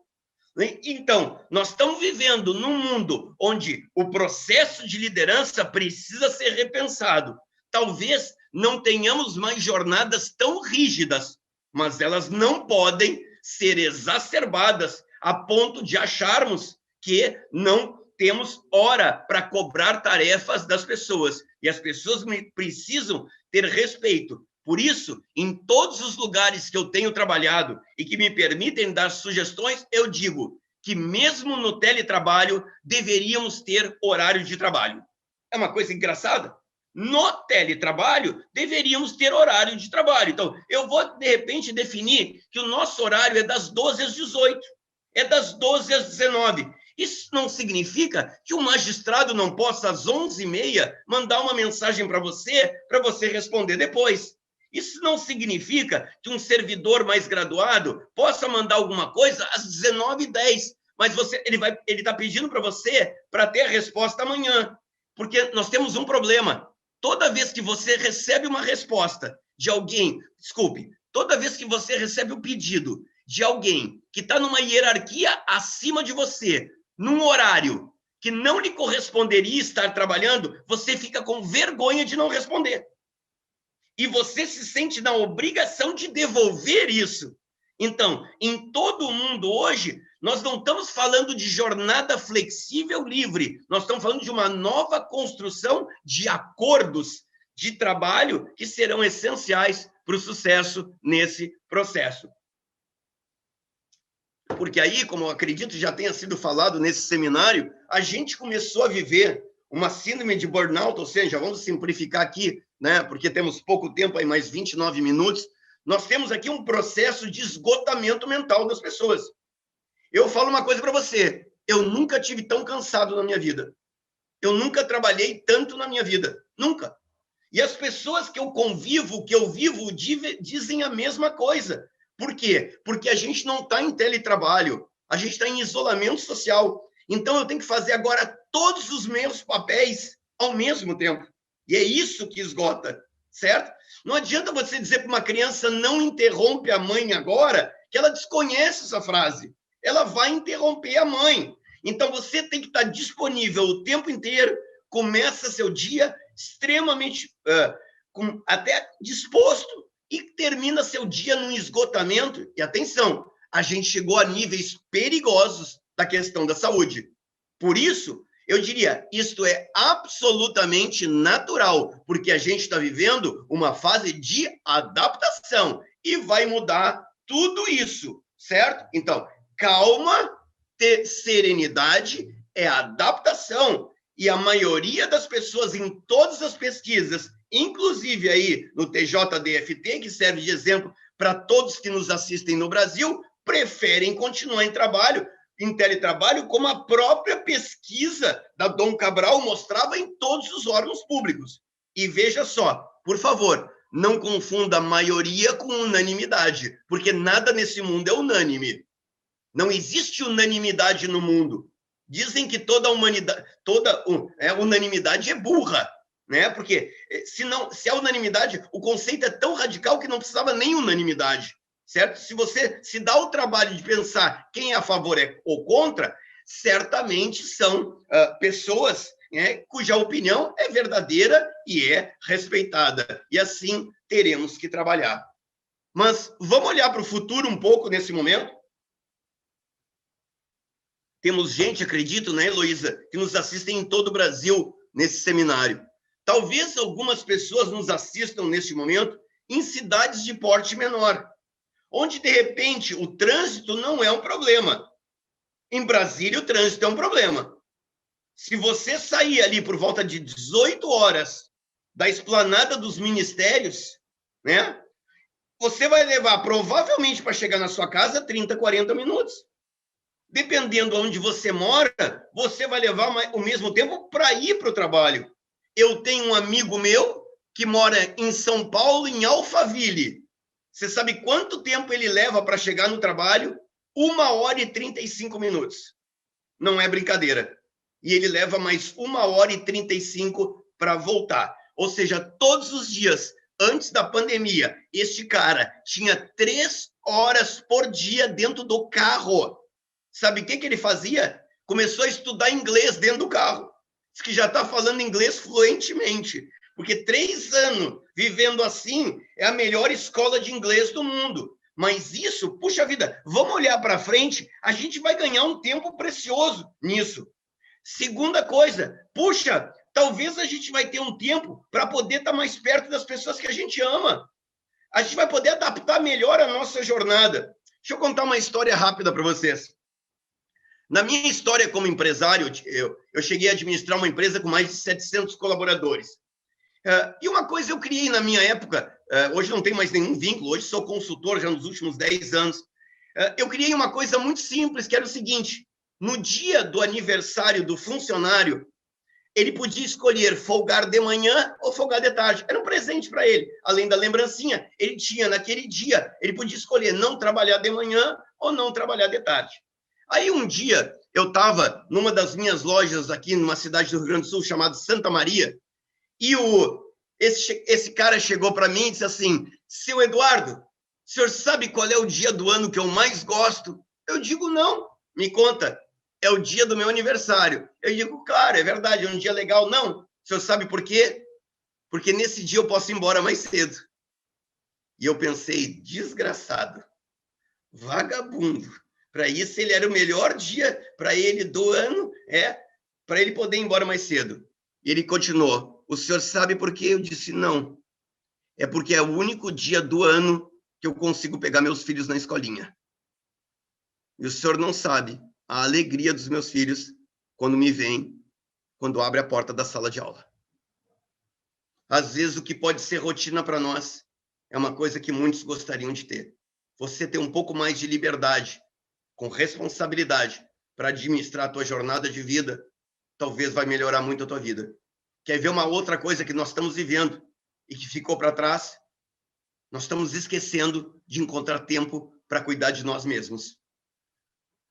Speaker 2: Então, nós estamos vivendo num mundo onde o processo de liderança precisa ser repensado. Talvez não tenhamos mais jornadas tão rígidas, mas elas não podem ser exacerbadas a ponto de acharmos que não temos hora para cobrar tarefas das pessoas. E as pessoas precisam ter respeito. Por isso, em todos os lugares que eu tenho trabalhado e que me permitem dar sugestões, eu digo que mesmo no teletrabalho, deveríamos ter horário de trabalho. É uma coisa engraçada? No teletrabalho, deveríamos ter horário de trabalho. Então, eu vou, de repente, definir que o nosso horário é das 12 às 18, é das 12 às 19. Isso não significa que o magistrado não possa, às 11h30, mandar uma mensagem para você responder depois. Isso não significa que um servidor mais graduado possa mandar alguma coisa às 19h10, mas ele está pedindo para você para ter a resposta amanhã, porque nós temos um problema. Toda vez que você recebe uma resposta de alguém, toda vez que você recebe o pedido de alguém que está numa hierarquia acima de você, num horário que não lhe corresponderia estar trabalhando, você fica com vergonha de não responder. E você se sente na obrigação de devolver isso. Então, em todo o mundo hoje, nós não estamos falando de jornada flexível livre, nós estamos falando de uma nova construção de acordos de trabalho que serão essenciais para o sucesso nesse processo. Porque aí, como eu acredito já tenha sido falado nesse seminário, a gente começou a viver uma síndrome de burnout, ou seja, vamos simplificar aqui, né? Porque temos pouco tempo, aí mais 29 minutos, nós temos aqui um processo de esgotamento mental das pessoas. Eu falo uma coisa para você, eu nunca tive tão cansado na minha vida. Eu nunca trabalhei tanto na minha vida, nunca. E as pessoas que eu convivo, que eu vivo, dizem a mesma coisa. Por quê? Porque a gente não está em teletrabalho, a gente está em isolamento social. Então, eu tenho que fazer agora todos os meus papéis ao mesmo tempo. E é isso que esgota, certo? Não adianta você dizer para uma criança não interrompe a mãe agora, que ela desconhece essa frase. Ela vai interromper a mãe. Então, você tem que estar disponível o tempo inteiro, começa seu dia extremamente, até disposto, e termina seu dia num esgotamento. E atenção, a gente chegou a níveis perigosos da questão da saúde. Por isso, eu diria, isto é absolutamente natural, porque a gente está vivendo uma fase de adaptação e vai mudar tudo isso, certo? Então, calma, ter serenidade é adaptação. E a maioria das pessoas em todas as pesquisas, inclusive aí no TJDFT, que serve de exemplo para todos que nos assistem no Brasil, preferem continuar em teletrabalho, como a própria pesquisa da Dom Cabral mostrava em todos os órgãos públicos. E veja só, por favor, não confunda maioria com unanimidade, porque nada nesse mundo é unânime. Não existe unanimidade no mundo. Dizem que toda unanimidade é burra, né? Porque se a unanimidade, o conceito é tão radical que não precisava nem unanimidade, certo? Se você se dá o trabalho de pensar quem é a favor ou contra, certamente são pessoas, né, cuja opinião é verdadeira e é respeitada. E assim teremos que trabalhar. Mas vamos olhar para o futuro um pouco nesse momento. Temos gente, acredito, né, Heloísa, que nos assistem em todo o Brasil nesse seminário. Talvez algumas pessoas nos assistam neste momento em cidades de porte menor, onde, de repente, o trânsito não é um problema. Em Brasília, o trânsito é um problema. Se você sair ali por volta de 18 horas da esplanada dos ministérios, né, você vai levar, provavelmente, para chegar na sua casa, 30, 40 minutos. Dependendo de onde você mora, você vai levar o mesmo tempo para ir para o trabalho. Eu tenho um amigo meu que mora em São Paulo, em Alphaville. Você sabe quanto tempo ele leva para chegar no trabalho? 1h35. Não é brincadeira. E ele leva mais 1h35 para voltar. Ou seja, todos os dias, antes da pandemia, este cara tinha 3 horas por dia dentro do carro. Sabe o que ele fazia? Começou a estudar inglês dentro do carro. Diz que já está falando inglês fluentemente. Porque 3 anos vivendo assim é a melhor escola de inglês do mundo. Mas isso, puxa vida, vamos olhar para frente, a gente vai ganhar um tempo precioso nisso. Segunda coisa, puxa, talvez a gente vai ter um tempo para poder estar mais perto das pessoas que a gente ama. A gente vai poder adaptar melhor a nossa jornada. Deixa eu contar uma história rápida para vocês. Na minha história como empresário, eu cheguei a administrar uma empresa com mais de 700 colaboradores. E uma coisa eu criei na minha época, hoje não tenho mais nenhum vínculo, hoje sou consultor já nos últimos 10 anos. Eu criei uma coisa muito simples, que era o seguinte: no dia do aniversário do funcionário, ele podia escolher folgar de manhã ou folgar de tarde. Era um presente para ele. Além da lembrancinha, ele tinha naquele dia, ele podia escolher não trabalhar de manhã ou não trabalhar de tarde. Aí um dia, eu estava numa das minhas lojas aqui numa cidade do Rio Grande do Sul chamada Santa Maria, e esse cara chegou para mim e disse assim: seu Eduardo, o senhor sabe qual é o dia do ano que eu mais gosto? Eu digo, não, me conta. É o dia do meu aniversário. Eu digo, claro, é verdade, é um dia legal. Não, o senhor sabe por quê? Porque nesse dia eu posso ir embora mais cedo. E eu pensei, desgraçado, vagabundo. Para isso, ele era o melhor dia para ele do ano, para ele poder ir embora mais cedo. E ele continuou, o senhor sabe por quê? Eu disse, não. É porque é o único dia do ano que eu consigo pegar meus filhos na escolinha. E o senhor não sabe a alegria dos meus filhos quando me veem, quando abre a porta da sala de aula. Às vezes, o que pode ser rotina para nós é uma coisa que muitos gostariam de ter. Você ter um pouco mais de liberdade, com responsabilidade, para administrar a tua jornada de vida, talvez vai melhorar muito a tua vida. Quer ver uma outra coisa que nós estamos vivendo e que ficou para trás? Nós estamos esquecendo de encontrar tempo para cuidar de nós mesmos.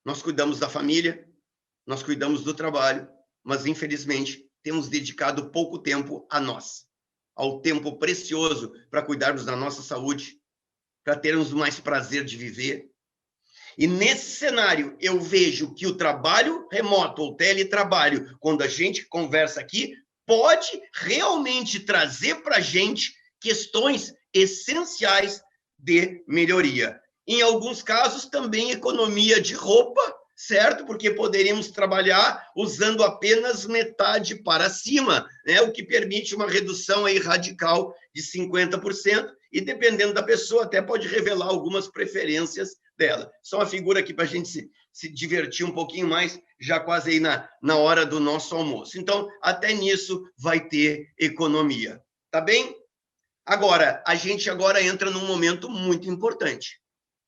Speaker 2: Nós cuidamos da família, nós cuidamos do trabalho, mas, infelizmente, temos dedicado pouco tempo a nós, ao tempo precioso para cuidarmos da nossa saúde, para termos mais prazer de viver. E nesse cenário, eu vejo que o trabalho remoto ou teletrabalho, quando a gente conversa aqui, pode realmente trazer para a gente questões essenciais de melhoria. Em alguns casos, também economia de roupa, certo? Porque poderíamos trabalhar usando apenas metade para cima, né? O que permite uma redução aí radical de 50%, e dependendo da pessoa, até pode revelar algumas preferências dela. Só uma figura aqui para a gente se divertir um pouquinho mais, já quase aí na hora do nosso almoço. Então, até nisso vai ter economia, tá bem? Agora, a gente agora entra num momento muito importante.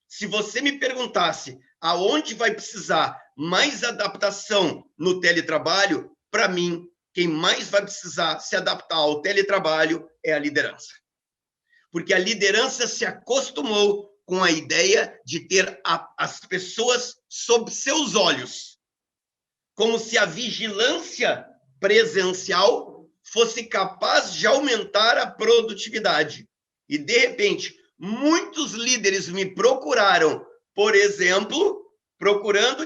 Speaker 2: Se você me perguntasse aonde vai precisar mais adaptação no teletrabalho, para mim, quem mais vai precisar se adaptar ao teletrabalho é a liderança. Porque a liderança se acostumou com a ideia de ter as pessoas sob seus olhos, como se a vigilância presencial fosse capaz de aumentar a produtividade. E, de repente, muitos líderes me procuraram, por exemplo,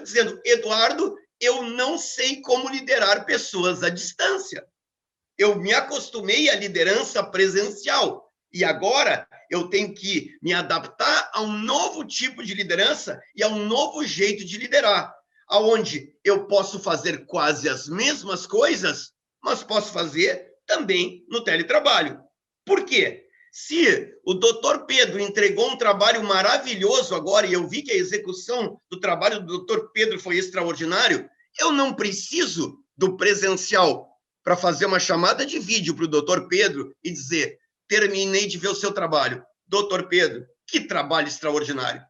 Speaker 2: dizendo, Eduardo, eu não sei como liderar pessoas à distância. Eu me acostumei à liderança presencial e agora eu tenho que me adaptar a um novo tipo de liderança e a um novo jeito de liderar, onde eu posso fazer quase as mesmas coisas, mas posso fazer também no teletrabalho. Por quê? Se o doutor Pedro entregou um trabalho maravilhoso agora, e eu vi que a execução do trabalho do doutor Pedro foi extraordinário, eu não preciso do presencial para fazer uma chamada de vídeo para o doutor Pedro e dizer, terminei de ver o seu trabalho. Doutor Pedro, que trabalho extraordinário.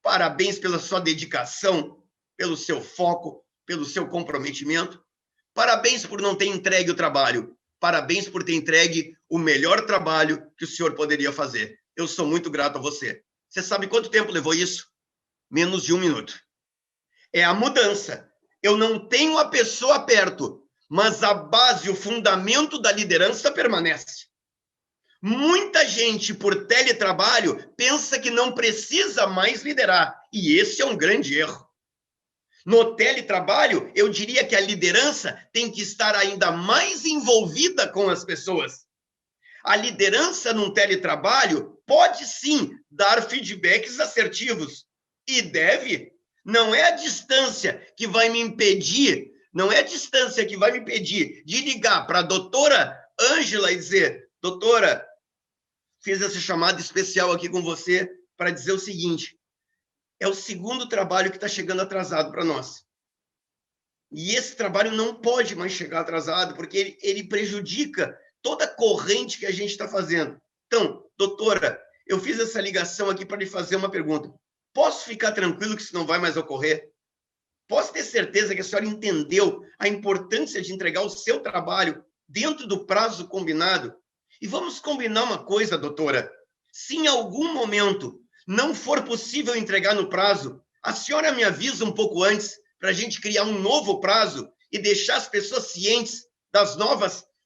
Speaker 2: Parabéns pela sua dedicação, pelo seu foco, pelo seu comprometimento. Parabéns por não ter entregue o trabalho. Parabéns por ter entregue o melhor trabalho que o senhor poderia fazer. Eu sou muito grato a você. Você sabe quanto tempo levou isso? Menos de 1 minuto. É a mudança. Eu não tenho a pessoa perto, mas a base, o fundamento da liderança permanece. Muita gente, por teletrabalho, pensa que não precisa mais liderar, e esse é um grande erro. No teletrabalho, eu diria que a liderança tem que estar ainda mais envolvida com as pessoas. A liderança num teletrabalho pode sim dar feedbacks assertivos e deve. Não é a distância que vai me impedir, de ligar para a doutora Ângela e dizer: doutora, fiz essa chamada especial aqui com você para dizer o seguinte: é o segundo trabalho que está chegando atrasado para nós. E esse trabalho não pode mais chegar atrasado, porque ele prejudica toda a corrente que a gente está fazendo. Então, doutora, eu fiz essa ligação aqui para lhe fazer uma pergunta. Posso ficar tranquilo que isso não vai mais ocorrer? Posso ter certeza que a senhora entendeu a importância de entregar o seu trabalho dentro do prazo combinado? E vamos combinar uma coisa, doutora. Se em algum momento não for possível entregar no prazo, a senhora me avisa um pouco antes para a gente criar um novo prazo e deixar as pessoas cientes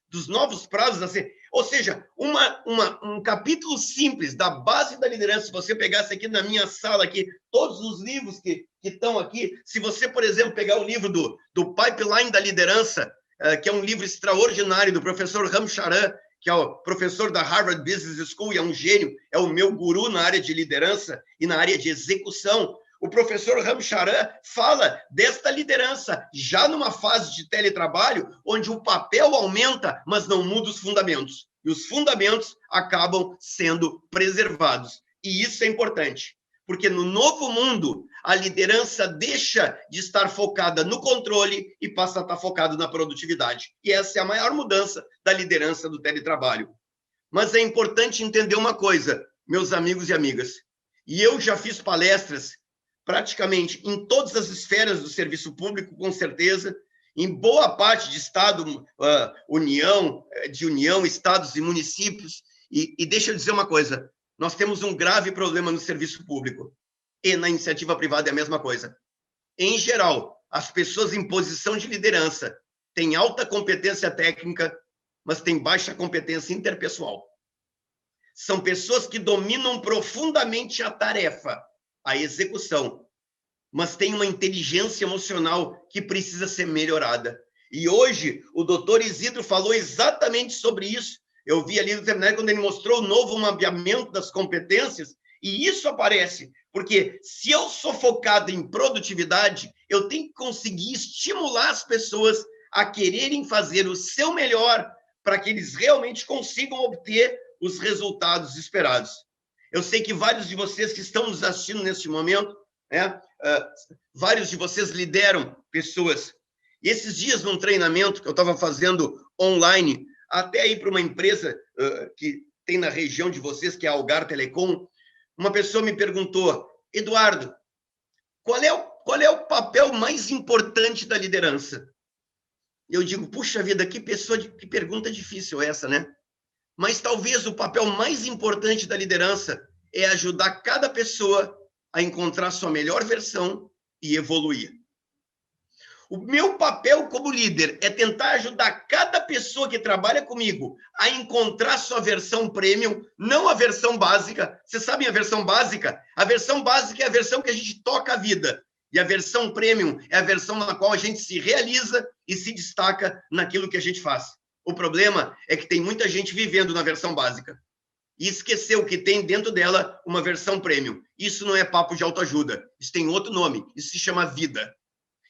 Speaker 2: dos novos prazos a ser. Ou seja, um capítulo simples da base da liderança. Se você pegasse aqui na minha sala, aqui, todos os livros que estão aqui, se você, por exemplo, pegar o livro do Pipeline da Liderança, que é um livro extraordinário do professor Ram Charan, que é o professor da Harvard Business School, e é um gênio, é o meu guru na área de liderança e na área de execução. O professor Ram Charan fala desta liderança já numa fase de teletrabalho, onde o papel aumenta, mas não muda os fundamentos. E os fundamentos acabam sendo preservados. E isso é importante, porque no novo mundo, a liderança deixa de estar focada no controle e passa a estar focada na produtividade. E essa é a maior mudança da liderança do teletrabalho. Mas é importante entender uma coisa, meus amigos e amigas, e eu já fiz palestras praticamente em todas as esferas do serviço público, com certeza, em boa parte de Estado, União, estados e municípios. E deixa eu dizer uma coisa, nós temos um grave problema no serviço público. E na iniciativa privada é a mesma coisa. Em geral, as pessoas em posição de liderança têm alta competência técnica, mas têm baixa competência interpessoal. São pessoas que dominam profundamente a tarefa, a execução, mas tem uma inteligência emocional que precisa ser melhorada. E hoje, o doutor Isidro falou exatamente sobre isso. Eu vi ali no seminário quando ele mostrou o novo mapeamento das competências, e isso aparece, porque se eu sou focado em produtividade, eu tenho que conseguir estimular as pessoas a quererem fazer o seu melhor para que eles realmente consigam obter os resultados esperados. Eu sei que vários de vocês que estão nos assistindo neste momento, vários de vocês lideram pessoas. E esses dias, num treinamento que eu estava fazendo online, até aí para uma empresa que tem na região de vocês, que é a Algar Telecom, uma pessoa me perguntou: Eduardo, qual é o papel mais importante da liderança? E eu digo: puxa vida, que pergunta difícil essa, né? Mas talvez o papel mais importante da liderança é ajudar cada pessoa a encontrar sua melhor versão e evoluir. O meu papel como líder é tentar ajudar cada pessoa que trabalha comigo a encontrar sua versão premium, não a versão básica. Vocês sabem a versão básica? A versão básica é a versão que a gente toca a vida. E a versão premium é a versão na qual a gente se realiza e se destaca naquilo que a gente faz. O problema é que tem muita gente vivendo na versão básica e esqueceu que tem dentro dela uma versão premium. Isso não é papo de autoajuda, isso tem outro nome, isso se chama vida.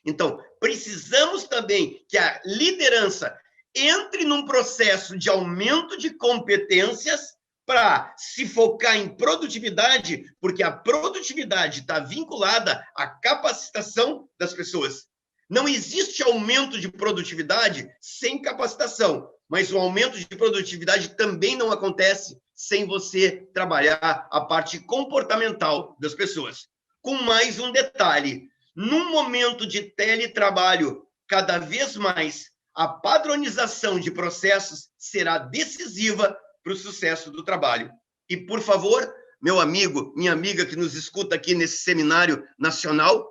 Speaker 2: Então, precisamos também que a liderança entre num processo de aumento de competências para se focar em produtividade, porque a produtividade está vinculada à capacitação das pessoas. Não existe aumento de produtividade sem capacitação, mas o aumento de produtividade também não acontece sem você trabalhar a parte comportamental das pessoas. Com mais um detalhe, num momento de teletrabalho, cada vez mais, a padronização de processos será decisiva para o sucesso do trabalho. E, por favor, meu amigo, minha amiga que nos escuta aqui nesse seminário nacional,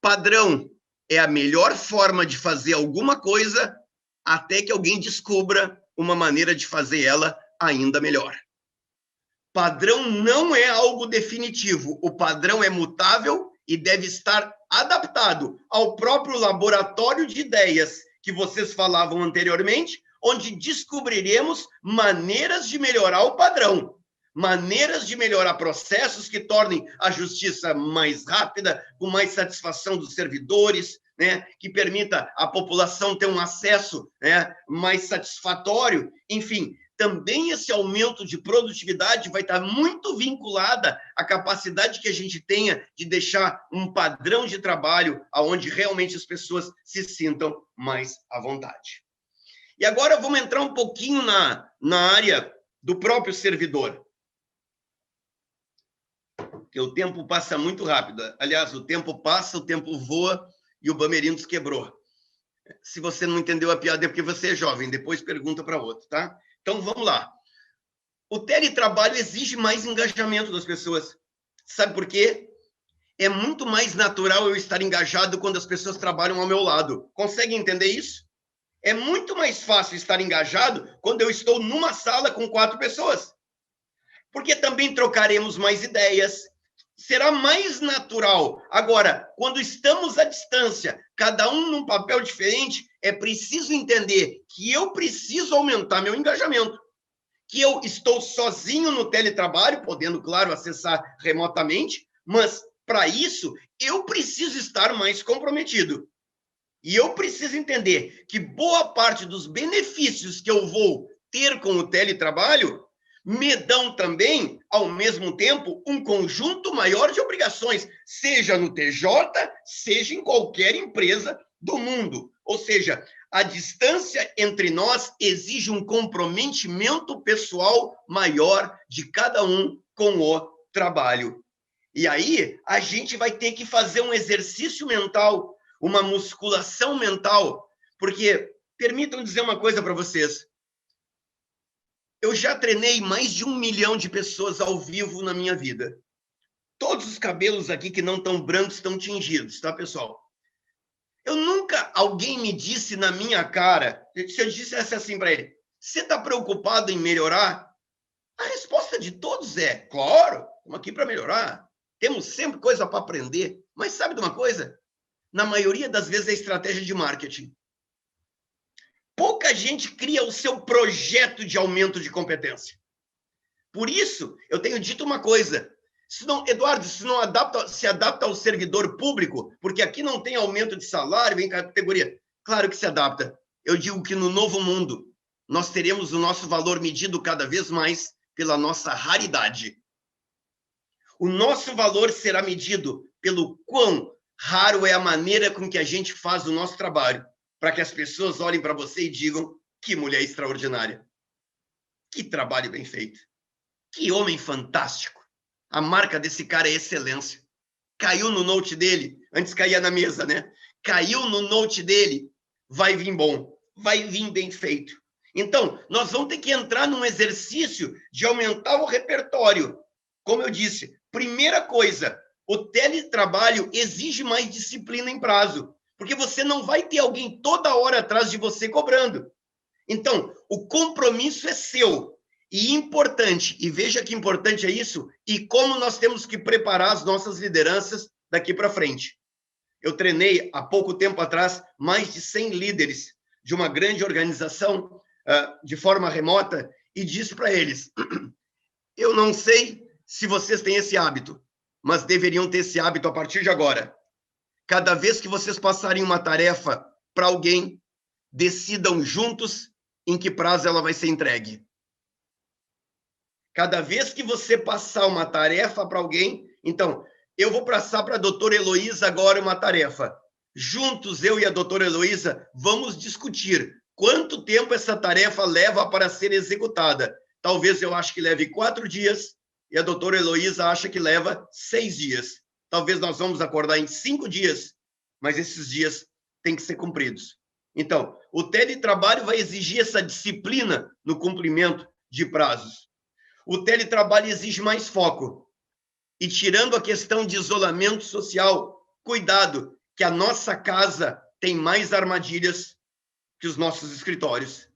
Speaker 2: padrão é a melhor forma de fazer alguma coisa até que alguém descubra uma maneira de fazer ela ainda melhor. Padrão não é algo definitivo. O padrão é mutável e deve estar adaptado ao próprio laboratório de ideias que vocês falavam anteriormente, onde descobriremos maneiras de melhorar o padrão, maneiras de melhorar processos que tornem a justiça mais rápida, com mais satisfação dos servidores, né, que permita a população ter um acesso, né, mais satisfatório. Enfim, também esse aumento de produtividade vai estar muito vinculada à capacidade que a gente tenha de deixar um padrão de trabalho onde realmente as pessoas se sintam mais à vontade. E agora vamos entrar um pouquinho na área do próprio servidor. Porque o tempo passa muito rápido. Aliás, o tempo passa, o tempo voa e o Bamerindos quebrou. Se você não entendeu a piada é porque você é jovem, depois pergunta para outro, tá? Então, vamos lá. O teletrabalho exige mais engajamento das pessoas. Sabe por quê? É muito mais natural eu estar engajado quando as pessoas trabalham ao meu lado. Consegue entender isso? É muito mais fácil estar engajado quando eu estou numa sala com 4 pessoas. Porque também trocaremos mais ideias. Será mais natural. Agora, quando estamos à distância, cada um num papel diferente, é preciso entender que eu preciso aumentar meu engajamento. Que eu estou sozinho no teletrabalho, podendo, claro, acessar remotamente, mas, para isso, eu preciso estar mais comprometido. E eu preciso entender que boa parte dos benefícios que eu vou ter com o teletrabalho me dão também, ao mesmo tempo, um conjunto maior de obrigações, seja no TJ, seja em qualquer empresa do mundo. Ou seja, a distância entre nós exige um comprometimento pessoal maior de cada um com o trabalho. E aí, a gente vai ter que fazer um exercício mental, uma musculação mental, porque, permitam dizer uma coisa para vocês, eu já treinei mais de 1 milhão de pessoas ao vivo na minha vida. Todos os cabelos aqui que não estão brancos estão tingidos, tá, pessoal? Alguém me disse na minha cara, se eu dissesse assim para ele, você está preocupado em melhorar? A resposta de todos é, claro, estamos aqui para melhorar. Temos sempre coisa para aprender. Mas sabe de uma coisa? Na maioria das vezes é estratégia de marketing. Pouca gente cria o seu projeto de aumento de competência. Por isso, eu tenho dito uma coisa. Eduardo, se não se adapta ao servidor público, porque aqui não tem aumento de salário, em categoria. Claro que se adapta. Eu digo que no novo mundo, nós teremos o nosso valor medido cada vez mais pela nossa raridade. O nosso valor será medido pelo quão raro é a maneira com que a gente faz o nosso trabalho, para que as pessoas olhem para você e digam, que mulher extraordinária. Que trabalho bem feito. Que homem fantástico. A marca desse cara é excelência. Caiu no note dele, antes caía na mesa, né? Caiu no note dele, vai vir bom, vai vir bem feito. Então, nós vamos ter que entrar num exercício de aumentar o repertório. Como eu disse, primeira coisa, o teletrabalho exige mais disciplina em prazo, porque você não vai ter alguém toda hora atrás de você cobrando. Então, o compromisso é seu. E importante, e veja que importante é isso, e como nós temos que preparar as nossas lideranças daqui para frente. Eu treinei, há pouco tempo atrás, mais de 100 líderes de uma grande organização de forma remota e disse para eles, eu não sei se vocês têm esse hábito, mas deveriam ter esse hábito a partir de agora. Cada vez que vocês passarem uma tarefa para alguém, decidam juntos em que prazo ela vai ser entregue. Cada vez que você passar uma tarefa para alguém, então, eu vou passar para a doutora Heloísa agora uma tarefa. Juntos, eu e a doutora Heloísa, vamos discutir quanto tempo essa tarefa leva para ser executada. Talvez eu ache que leve 4 dias e a doutora Heloísa acha que leva 6 dias. Talvez nós vamos acordar em 5 dias, mas esses dias têm que ser cumpridos. Então, o teletrabalho vai exigir essa disciplina no cumprimento de prazos. O teletrabalho exige mais foco. E tirando a questão de isolamento social, cuidado, que a nossa casa tem mais armadilhas que os nossos escritórios.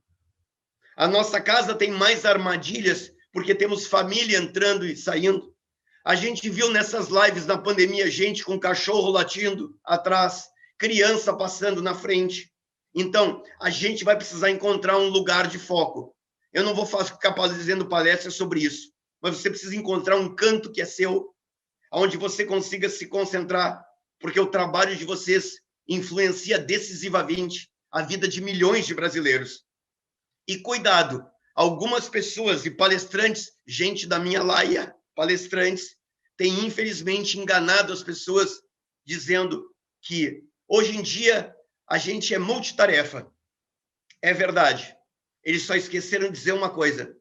Speaker 2: A nossa casa tem mais armadilhas porque temos família entrando e saindo. A gente viu nessas lives na pandemia gente com cachorro latindo atrás, criança passando na frente. Então, a gente vai precisar encontrar um lugar de foco. Eu não vou ficar fazendo palestras sobre isso, mas você precisa encontrar um canto que é seu, onde você consiga se concentrar, porque o trabalho de vocês influencia decisivamente a vida de milhões de brasileiros. E cuidado, algumas pessoas e palestrantes, gente da minha laia, palestrantes, têm infelizmente enganado as pessoas, dizendo que hoje em dia a gente é multitarefa. É verdade. Eles só esqueceram de dizer uma coisa,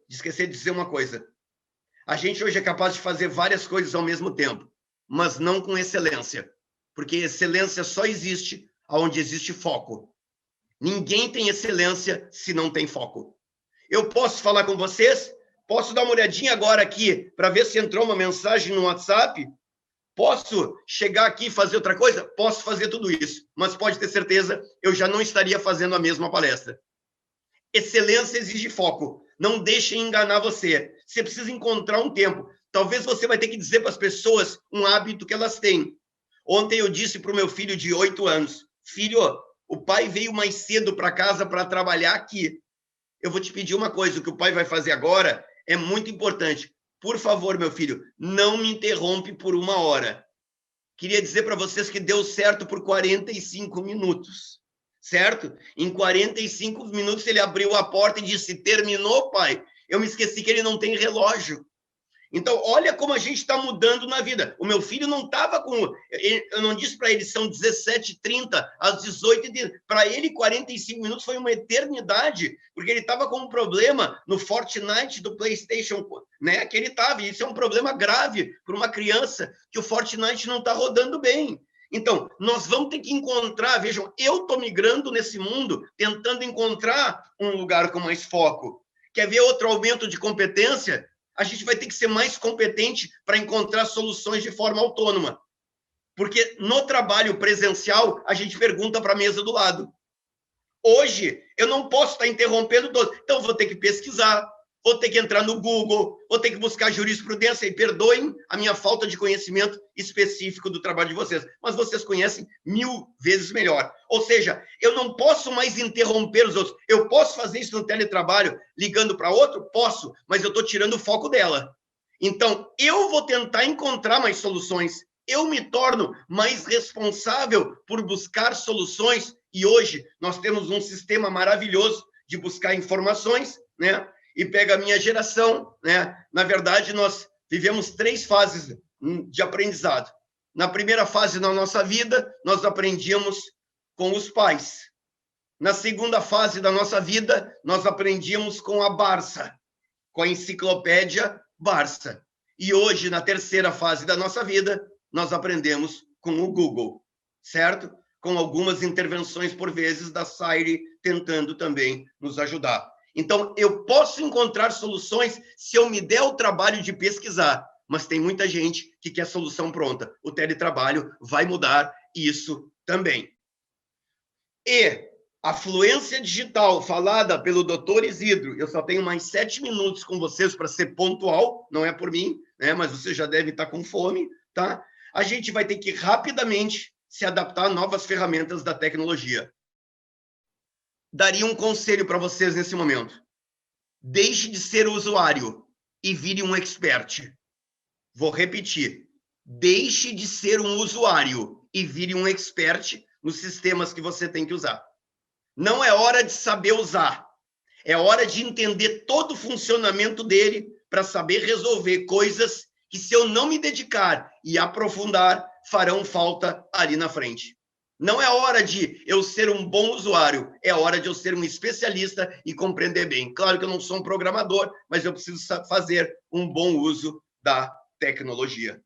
Speaker 2: A gente hoje é capaz de fazer várias coisas ao mesmo tempo, mas não com excelência, porque excelência só existe onde existe foco. Ninguém tem excelência se não tem foco. Eu posso falar com vocês? Posso dar uma olhadinha agora aqui para ver se entrou uma mensagem no WhatsApp? Posso chegar aqui e fazer outra coisa? Posso fazer tudo isso, mas pode ter certeza, eu já não estaria fazendo a mesma palestra. Excelência exige foco. Não deixem enganar você. Você precisa encontrar um tempo. Talvez você vai ter que dizer para as pessoas um hábito que elas têm. Ontem eu disse para o meu filho de 8 anos, filho, o pai veio mais cedo para casa para trabalhar aqui. Eu vou te pedir uma coisa, o que o pai vai fazer agora é muito importante. Por favor, meu filho, não me interrompe por 1 hora. Queria dizer para vocês que deu certo por 45 minutos. Certo? Em 45 minutos ele abriu a porta e disse, terminou, pai? Eu me esqueci que ele não tem relógio. Então, olha como a gente está mudando na vida. O meu filho não estava com... Eu não disse para ele, são 17h30, às 18h30. Para ele, 45 minutos foi uma eternidade, porque ele estava com um problema no Fortnite do PlayStation, né? Que ele estava. E isso é um problema grave para uma criança, que o Fortnite não está rodando bem. Então, nós vamos ter que encontrar, vejam, eu estou migrando nesse mundo, tentando encontrar um lugar com mais foco. Quer ver outro aumento de competência? A gente vai ter que ser mais competente para encontrar soluções de forma autônoma. Porque no trabalho presencial, a gente pergunta para a mesa do lado. Hoje, eu não posso estar interrompendo todos. Então, vou ter que pesquisar, vou ter que entrar no Google, vou ter que buscar jurisprudência, e perdoem a minha falta de conhecimento específico do trabalho de vocês, mas vocês conhecem 1000 vezes melhor. Ou seja, eu não posso mais interromper os outros. Eu posso fazer isso no teletrabalho, ligando para outro? Posso, mas eu estou tirando o foco dela. Então, eu vou tentar encontrar mais soluções. Eu me torno mais responsável por buscar soluções, e hoje nós temos um sistema maravilhoso de buscar informações, né? E pega a minha geração, né? Na verdade, nós vivemos 3 fases de aprendizado. Na primeira fase da nossa vida, nós aprendíamos com os pais. Na segunda fase da nossa vida, nós aprendíamos com a Barça, com a enciclopédia Barça. E hoje, na terceira fase da nossa vida, nós aprendemos com o Google, certo? Com algumas intervenções, por vezes, da Siri tentando também nos ajudar. Então, eu posso encontrar soluções se eu me der o trabalho de pesquisar, mas tem muita gente que quer solução pronta. O teletrabalho vai mudar isso também. E a fluência digital falada pelo Dr. Isidro, eu só tenho mais 7 minutos com vocês para ser pontual, não é por mim, né? Mas vocês já devem estar com fome, tá? A gente vai ter que rapidamente se adaptar a novas ferramentas da tecnologia. Daria um conselho para vocês nesse momento. Deixe de ser usuário e vire um expert. Vou repetir. Deixe de ser um usuário e vire um expert nos sistemas que você tem que usar. Não é hora de saber usar. É hora de entender todo o funcionamento dele para saber resolver coisas que, se eu não me dedicar e aprofundar, farão falta ali na frente. Não é hora de eu ser um bom usuário, é hora de eu ser um especialista e compreender bem. Claro que eu não sou um programador, mas eu preciso fazer um bom uso da tecnologia.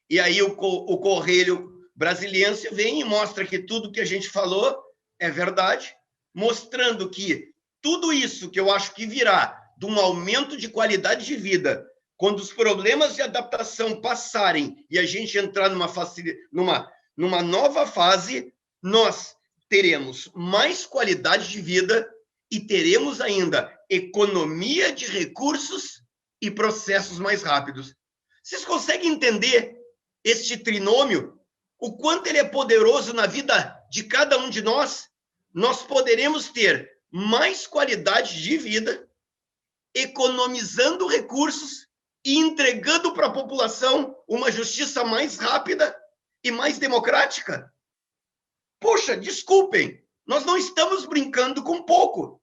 Speaker 2: E aí o Correio Brasiliense vem e mostra que tudo que a gente falou é verdade, mostrando que tudo isso que eu acho que virá de um aumento de qualidade de vida, quando os problemas de adaptação passarem e a gente entrar numa nova fase, nós teremos mais qualidade de vida e teremos ainda economia de recursos e processos mais rápidos. Vocês conseguem entender este trinômio? O quanto ele é poderoso na vida de cada um de nós? nós poderemos ter mais qualidade de vida, economizando recursos e entregando para a população uma justiça mais rápida e mais democrática. Poxa, desculpem, nós não estamos brincando com pouco.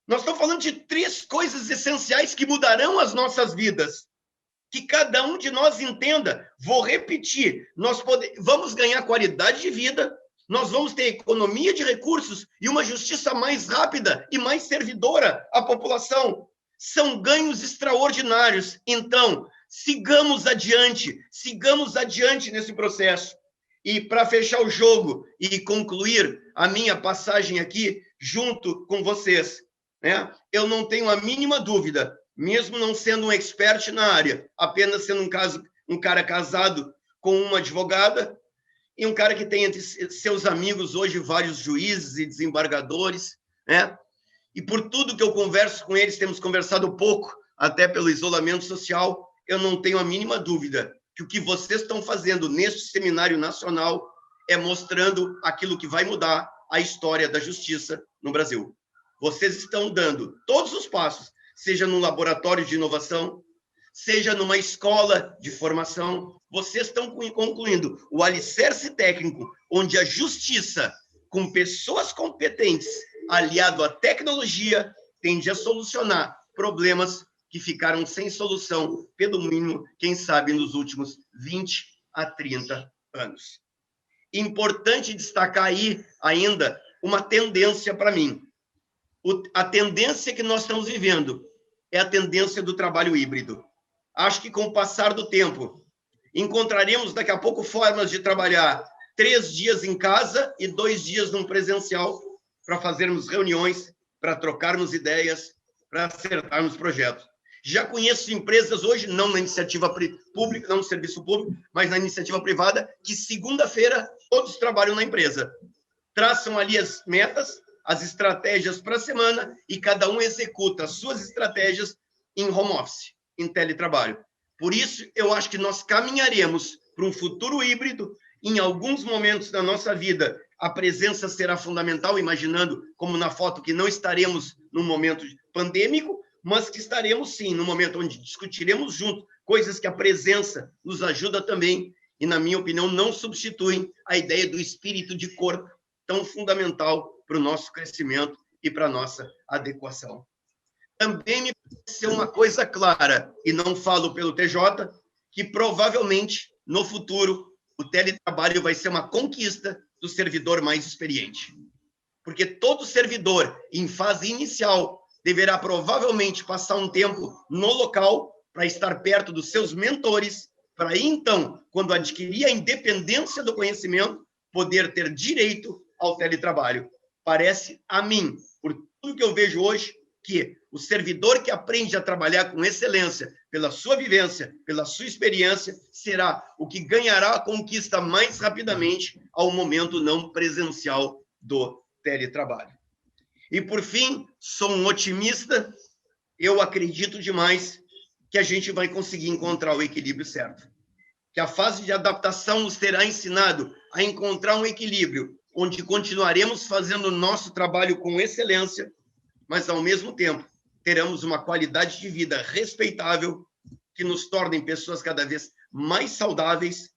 Speaker 2: Nós estamos falando de 3 coisas essenciais que mudarão as nossas vidas. Que cada um de nós entenda. Vou repetir, vamos ganhar qualidade de vida, nós vamos ter economia de recursos e uma justiça mais rápida e mais servidora à população. São ganhos extraordinários. Então, sigamos adiante nesse processo. E para fechar o jogo e concluir a minha passagem aqui junto com vocês, né? Eu não tenho a mínima dúvida, mesmo não sendo um expert na área, apenas sendo um cara casado com uma advogada e um cara que tem entre seus amigos hoje vários juízes e desembargadores, né? E por tudo que eu converso com eles, temos conversado pouco, até pelo isolamento social, eu não tenho a mínima dúvida que o que vocês estão fazendo neste seminário nacional é mostrando aquilo que vai mudar a história da justiça no Brasil. Vocês estão dando todos os passos, seja num laboratório de inovação, seja numa escola de formação, vocês estão concluindo o alicerce técnico, onde a justiça, com pessoas competentes, aliado à tecnologia, tende a solucionar problemas que ficaram sem solução, pelo mínimo, quem sabe, nos últimos 20 a 30 anos. Importante destacar aí ainda uma tendência para mim. A tendência que nós estamos vivendo é a tendência do trabalho híbrido. Acho que com o passar do tempo, encontraremos daqui a pouco formas de trabalhar 3 dias em casa e 2 dias num presencial para fazermos reuniões, para trocarmos ideias, para acertarmos projetos. Já conheço empresas hoje, não na iniciativa pública, não no serviço público, mas na iniciativa privada, que segunda-feira todos trabalham na empresa. Traçam ali as metas, as estratégias para a semana e cada um executa as suas estratégias em home office, em teletrabalho. Por isso, eu acho que nós caminharemos para um futuro híbrido. Em alguns momentos da nossa vida, a presença será fundamental, imaginando, como na foto, que não estaremos num momento pandêmico, mas que estaremos, sim, no momento onde discutiremos junto coisas que a presença nos ajuda também e, na minha opinião, não substituem a ideia do espírito de corpo, tão fundamental para o nosso crescimento e para a nossa adequação. Também me parece ser uma coisa clara, e não falo pelo TJ, que provavelmente, no futuro, o teletrabalho vai ser uma conquista do servidor mais experiente. Porque todo servidor, em fase inicial, deverá provavelmente passar um tempo no local para estar perto dos seus mentores, para aí, então, quando adquirir a independência do conhecimento, poder ter direito ao teletrabalho. Parece a mim, por tudo que eu vejo hoje, que o servidor que aprende a trabalhar com excelência, pela sua vivência, pela sua experiência, será o que ganhará a conquista mais rapidamente ao momento não presencial do teletrabalho. E, por fim, sou um otimista, eu acredito demais que a gente vai conseguir encontrar o equilíbrio certo. Que a fase de adaptação nos terá ensinado a encontrar um equilíbrio, onde continuaremos fazendo o nosso trabalho com excelência, mas, ao mesmo tempo, teremos uma qualidade de vida respeitável, que nos tornem pessoas cada vez mais saudáveis,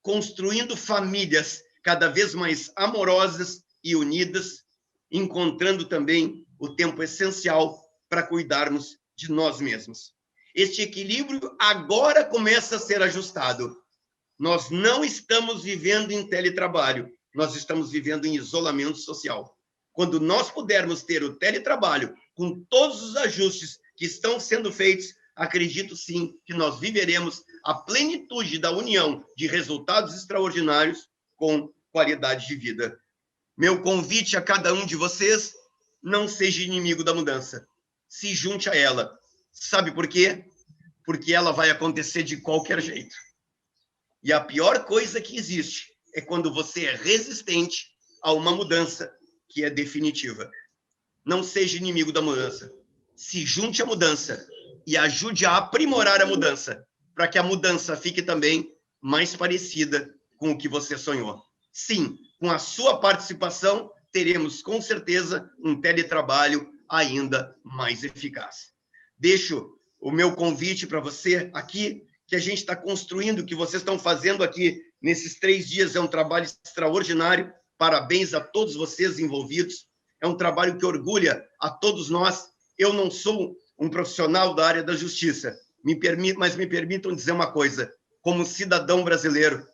Speaker 2: construindo famílias cada vez mais amorosas e unidas, encontrando também o tempo essencial para cuidarmos de nós mesmos. Este equilíbrio agora começa a ser ajustado. Nós não estamos vivendo em teletrabalho, nós estamos vivendo em isolamento social. Quando nós pudermos ter o teletrabalho com todos os ajustes que estão sendo feitos, acredito sim que nós viveremos a plenitude da união de resultados extraordinários com qualidade de vida. Meu convite a cada um de vocês, não seja inimigo da mudança. Se junte a ela. Sabe por quê? Porque ela vai acontecer de qualquer jeito. E a pior coisa que existe é quando você é resistente a uma mudança que é definitiva. Não seja inimigo da mudança. Se junte à mudança e ajude a aprimorar a mudança, para que a mudança fique também mais parecida com o que você sonhou. Sim, com a sua participação, teremos, com certeza, um teletrabalho ainda mais eficaz. Deixo o meu convite para você aqui, que a gente está construindo, o que vocês estão fazendo aqui nesses 3 dias é um trabalho extraordinário. Parabéns a todos vocês envolvidos. É um trabalho que orgulha a todos nós. Eu não sou um profissional da área da justiça, mas me permitam dizer uma coisa. Como cidadão brasileiro,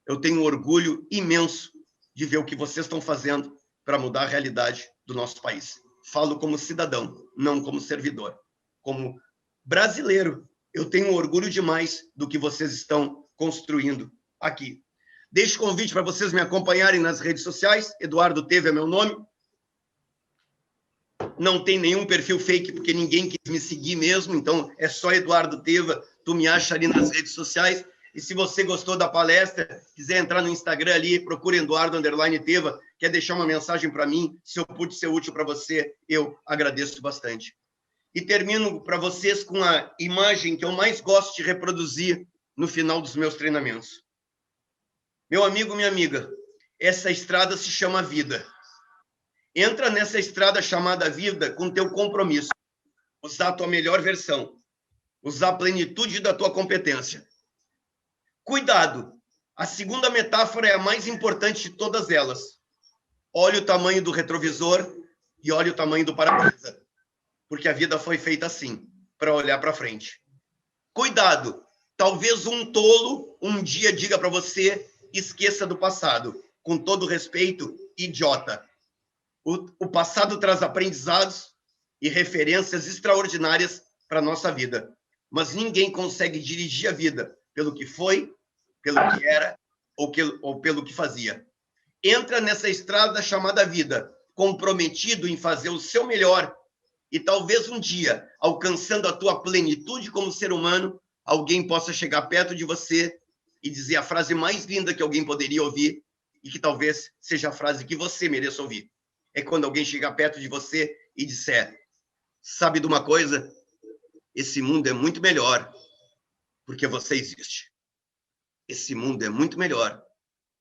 Speaker 2: eu tenho um orgulho imenso de ver o que vocês estão fazendo para mudar a realidade do nosso país. Falo como cidadão, não como servidor. Como brasileiro, eu tenho um orgulho demais do que vocês estão construindo aqui. Deixo o convite para vocês me acompanharem nas redes sociais. Eduardo Teve é meu nome. Não tem nenhum perfil fake, porque ninguém quis me seguir mesmo, então é só Eduardo Teva, tu me acha ali nas redes sociais. E se você gostou da palestra, quiser entrar no Instagram ali, procure Eduardo_Teva, quer deixar uma mensagem para mim, se eu pude ser útil para você, eu agradeço bastante. E termino para vocês com a imagem que eu mais gosto de reproduzir no final dos meus treinamentos. Meu amigo, minha amiga, essa estrada se chama vida. Entra nessa estrada chamada vida com teu compromisso. Usar a tua melhor versão. Usar a plenitude da tua competência. Cuidado! A segunda metáfora é a mais importante de todas elas. Olhe o tamanho do retrovisor e olhe o tamanho do para-brisa. Porque a vida foi feita assim, para olhar para frente. Cuidado! Talvez um tolo um dia diga para você, esqueça do passado. Com todo respeito, idiota. O passado traz aprendizados e referências extraordinárias para a nossa vida. Mas ninguém consegue dirigir a vida pelo que foi, pelo que era ou pelo que fazia. Entra nessa estrada chamada vida, comprometido em fazer o seu melhor e talvez um dia, alcançando a tua plenitude como ser humano, alguém possa chegar perto de você e dizer a frase mais linda que alguém poderia ouvir e que talvez seja a frase que você mereça ouvir. É quando alguém chegar perto de você e disser, sabe de uma coisa? Esse mundo é muito melhor porque você existe. Esse mundo é muito melhor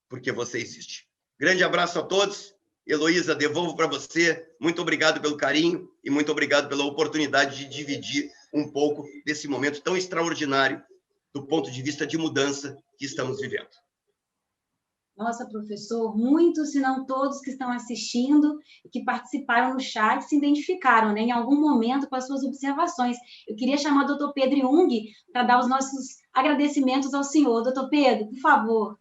Speaker 2: porque você existe. Grande abraço a todos. Heloísa, devolvo para você. Muito obrigado pelo carinho e muito obrigado pela oportunidade de dividir um pouco desse momento tão extraordinário do ponto de vista de mudança que estamos vivendo.
Speaker 1: Nossa, professor, muitos, se não todos que estão assistindo e que participaram no chat se identificaram, né, em algum momento com as suas observações. Eu queria chamar o doutor Pedro Jung para dar os nossos agradecimentos ao senhor. Doutor Pedro, por favor.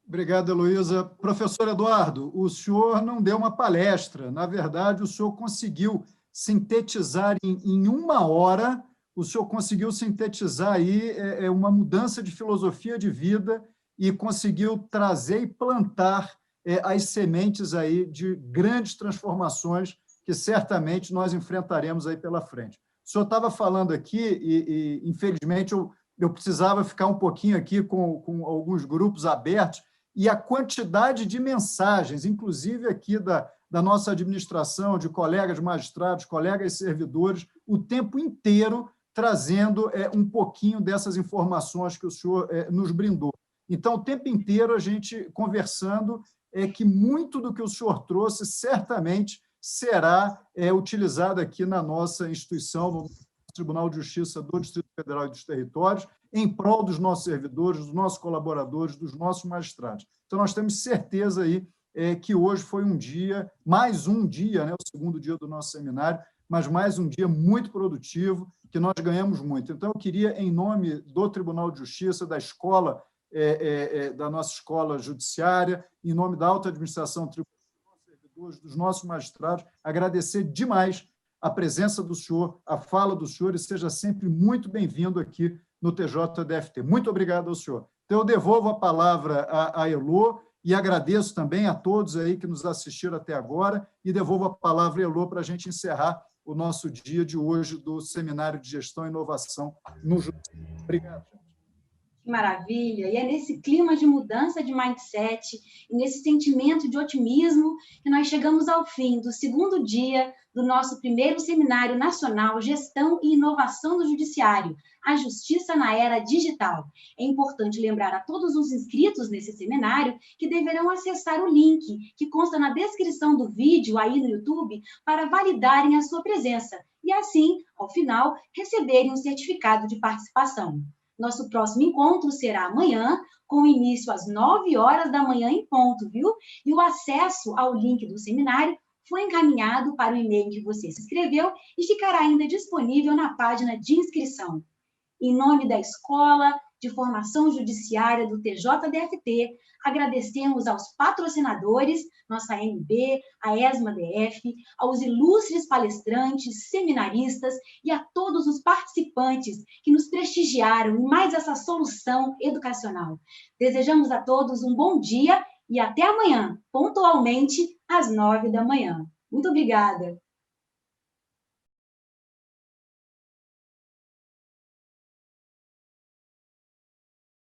Speaker 3: Obrigado, Heloísa. Professor Eduardo, o senhor não deu uma palestra. Na verdade, o senhor conseguiu sintetizar em 1 hora, o senhor conseguiu sintetizar aí uma mudança de filosofia de vida e conseguiu trazer e plantar as sementes aí de grandes transformações que certamente nós enfrentaremos aí pela frente. O senhor estava falando aqui e infelizmente, eu precisava ficar um pouquinho aqui com alguns grupos abertos e a quantidade de mensagens, inclusive aqui da nossa administração, de colegas magistrados, colegas servidores, o tempo inteiro trazendo um pouquinho dessas informações que o senhor nos brindou. Então, o tempo inteiro a gente conversando que muito do que o senhor trouxe certamente será utilizado aqui na nossa instituição, no Tribunal de Justiça do Distrito Federal e dos Territórios, em prol dos nossos servidores, dos nossos colaboradores, dos nossos magistrados. Então, nós temos certeza aí que hoje foi um dia, mais um dia, né, o segundo dia do nosso seminário, mas mais um dia muito produtivo, que nós ganhamos muito. Então, eu queria, em nome do Tribunal de Justiça, da escola, da nossa escola judiciária, em nome da alta administração tribunal, dos nossos magistrados, agradecer demais a presença do senhor, a fala do senhor, e seja sempre muito bem-vindo aqui no TJDFT. Muito obrigado ao senhor. Então, eu devolvo a palavra a Elô e agradeço também a todos aí que nos assistiram até agora e devolvo a palavra a Elô para a gente encerrar o nosso dia de hoje do Seminário de Gestão e Inovação no Judiciário. Obrigado.
Speaker 1: Que maravilha! E é nesse clima de mudança de mindset e nesse sentimento de otimismo que nós chegamos ao fim do segundo dia do nosso primeiro Seminário Nacional Gestão e Inovação do Judiciário, a Justiça na Era Digital. É importante lembrar a todos os inscritos nesse seminário que deverão acessar o link que consta na descrição do vídeo aí no YouTube para validarem a sua presença e, assim, ao final, receberem um certificado de participação. Nosso próximo encontro será amanhã, com início às 9 horas da manhã em ponto, viu? E o acesso ao link do seminário foi encaminhado para o e-mail que você se inscreveu e ficará ainda disponível na página de inscrição. Em nome da Escola de Formação Judiciária do TJDFT, agradecemos aos patrocinadores, nossa AMB, a ESMA-DF, aos ilustres palestrantes, seminaristas e a todos os participantes que nos prestigiaram em mais essa solução educacional. Desejamos a todos um bom dia e até amanhã, pontualmente às 9 da manhã. Muito obrigada!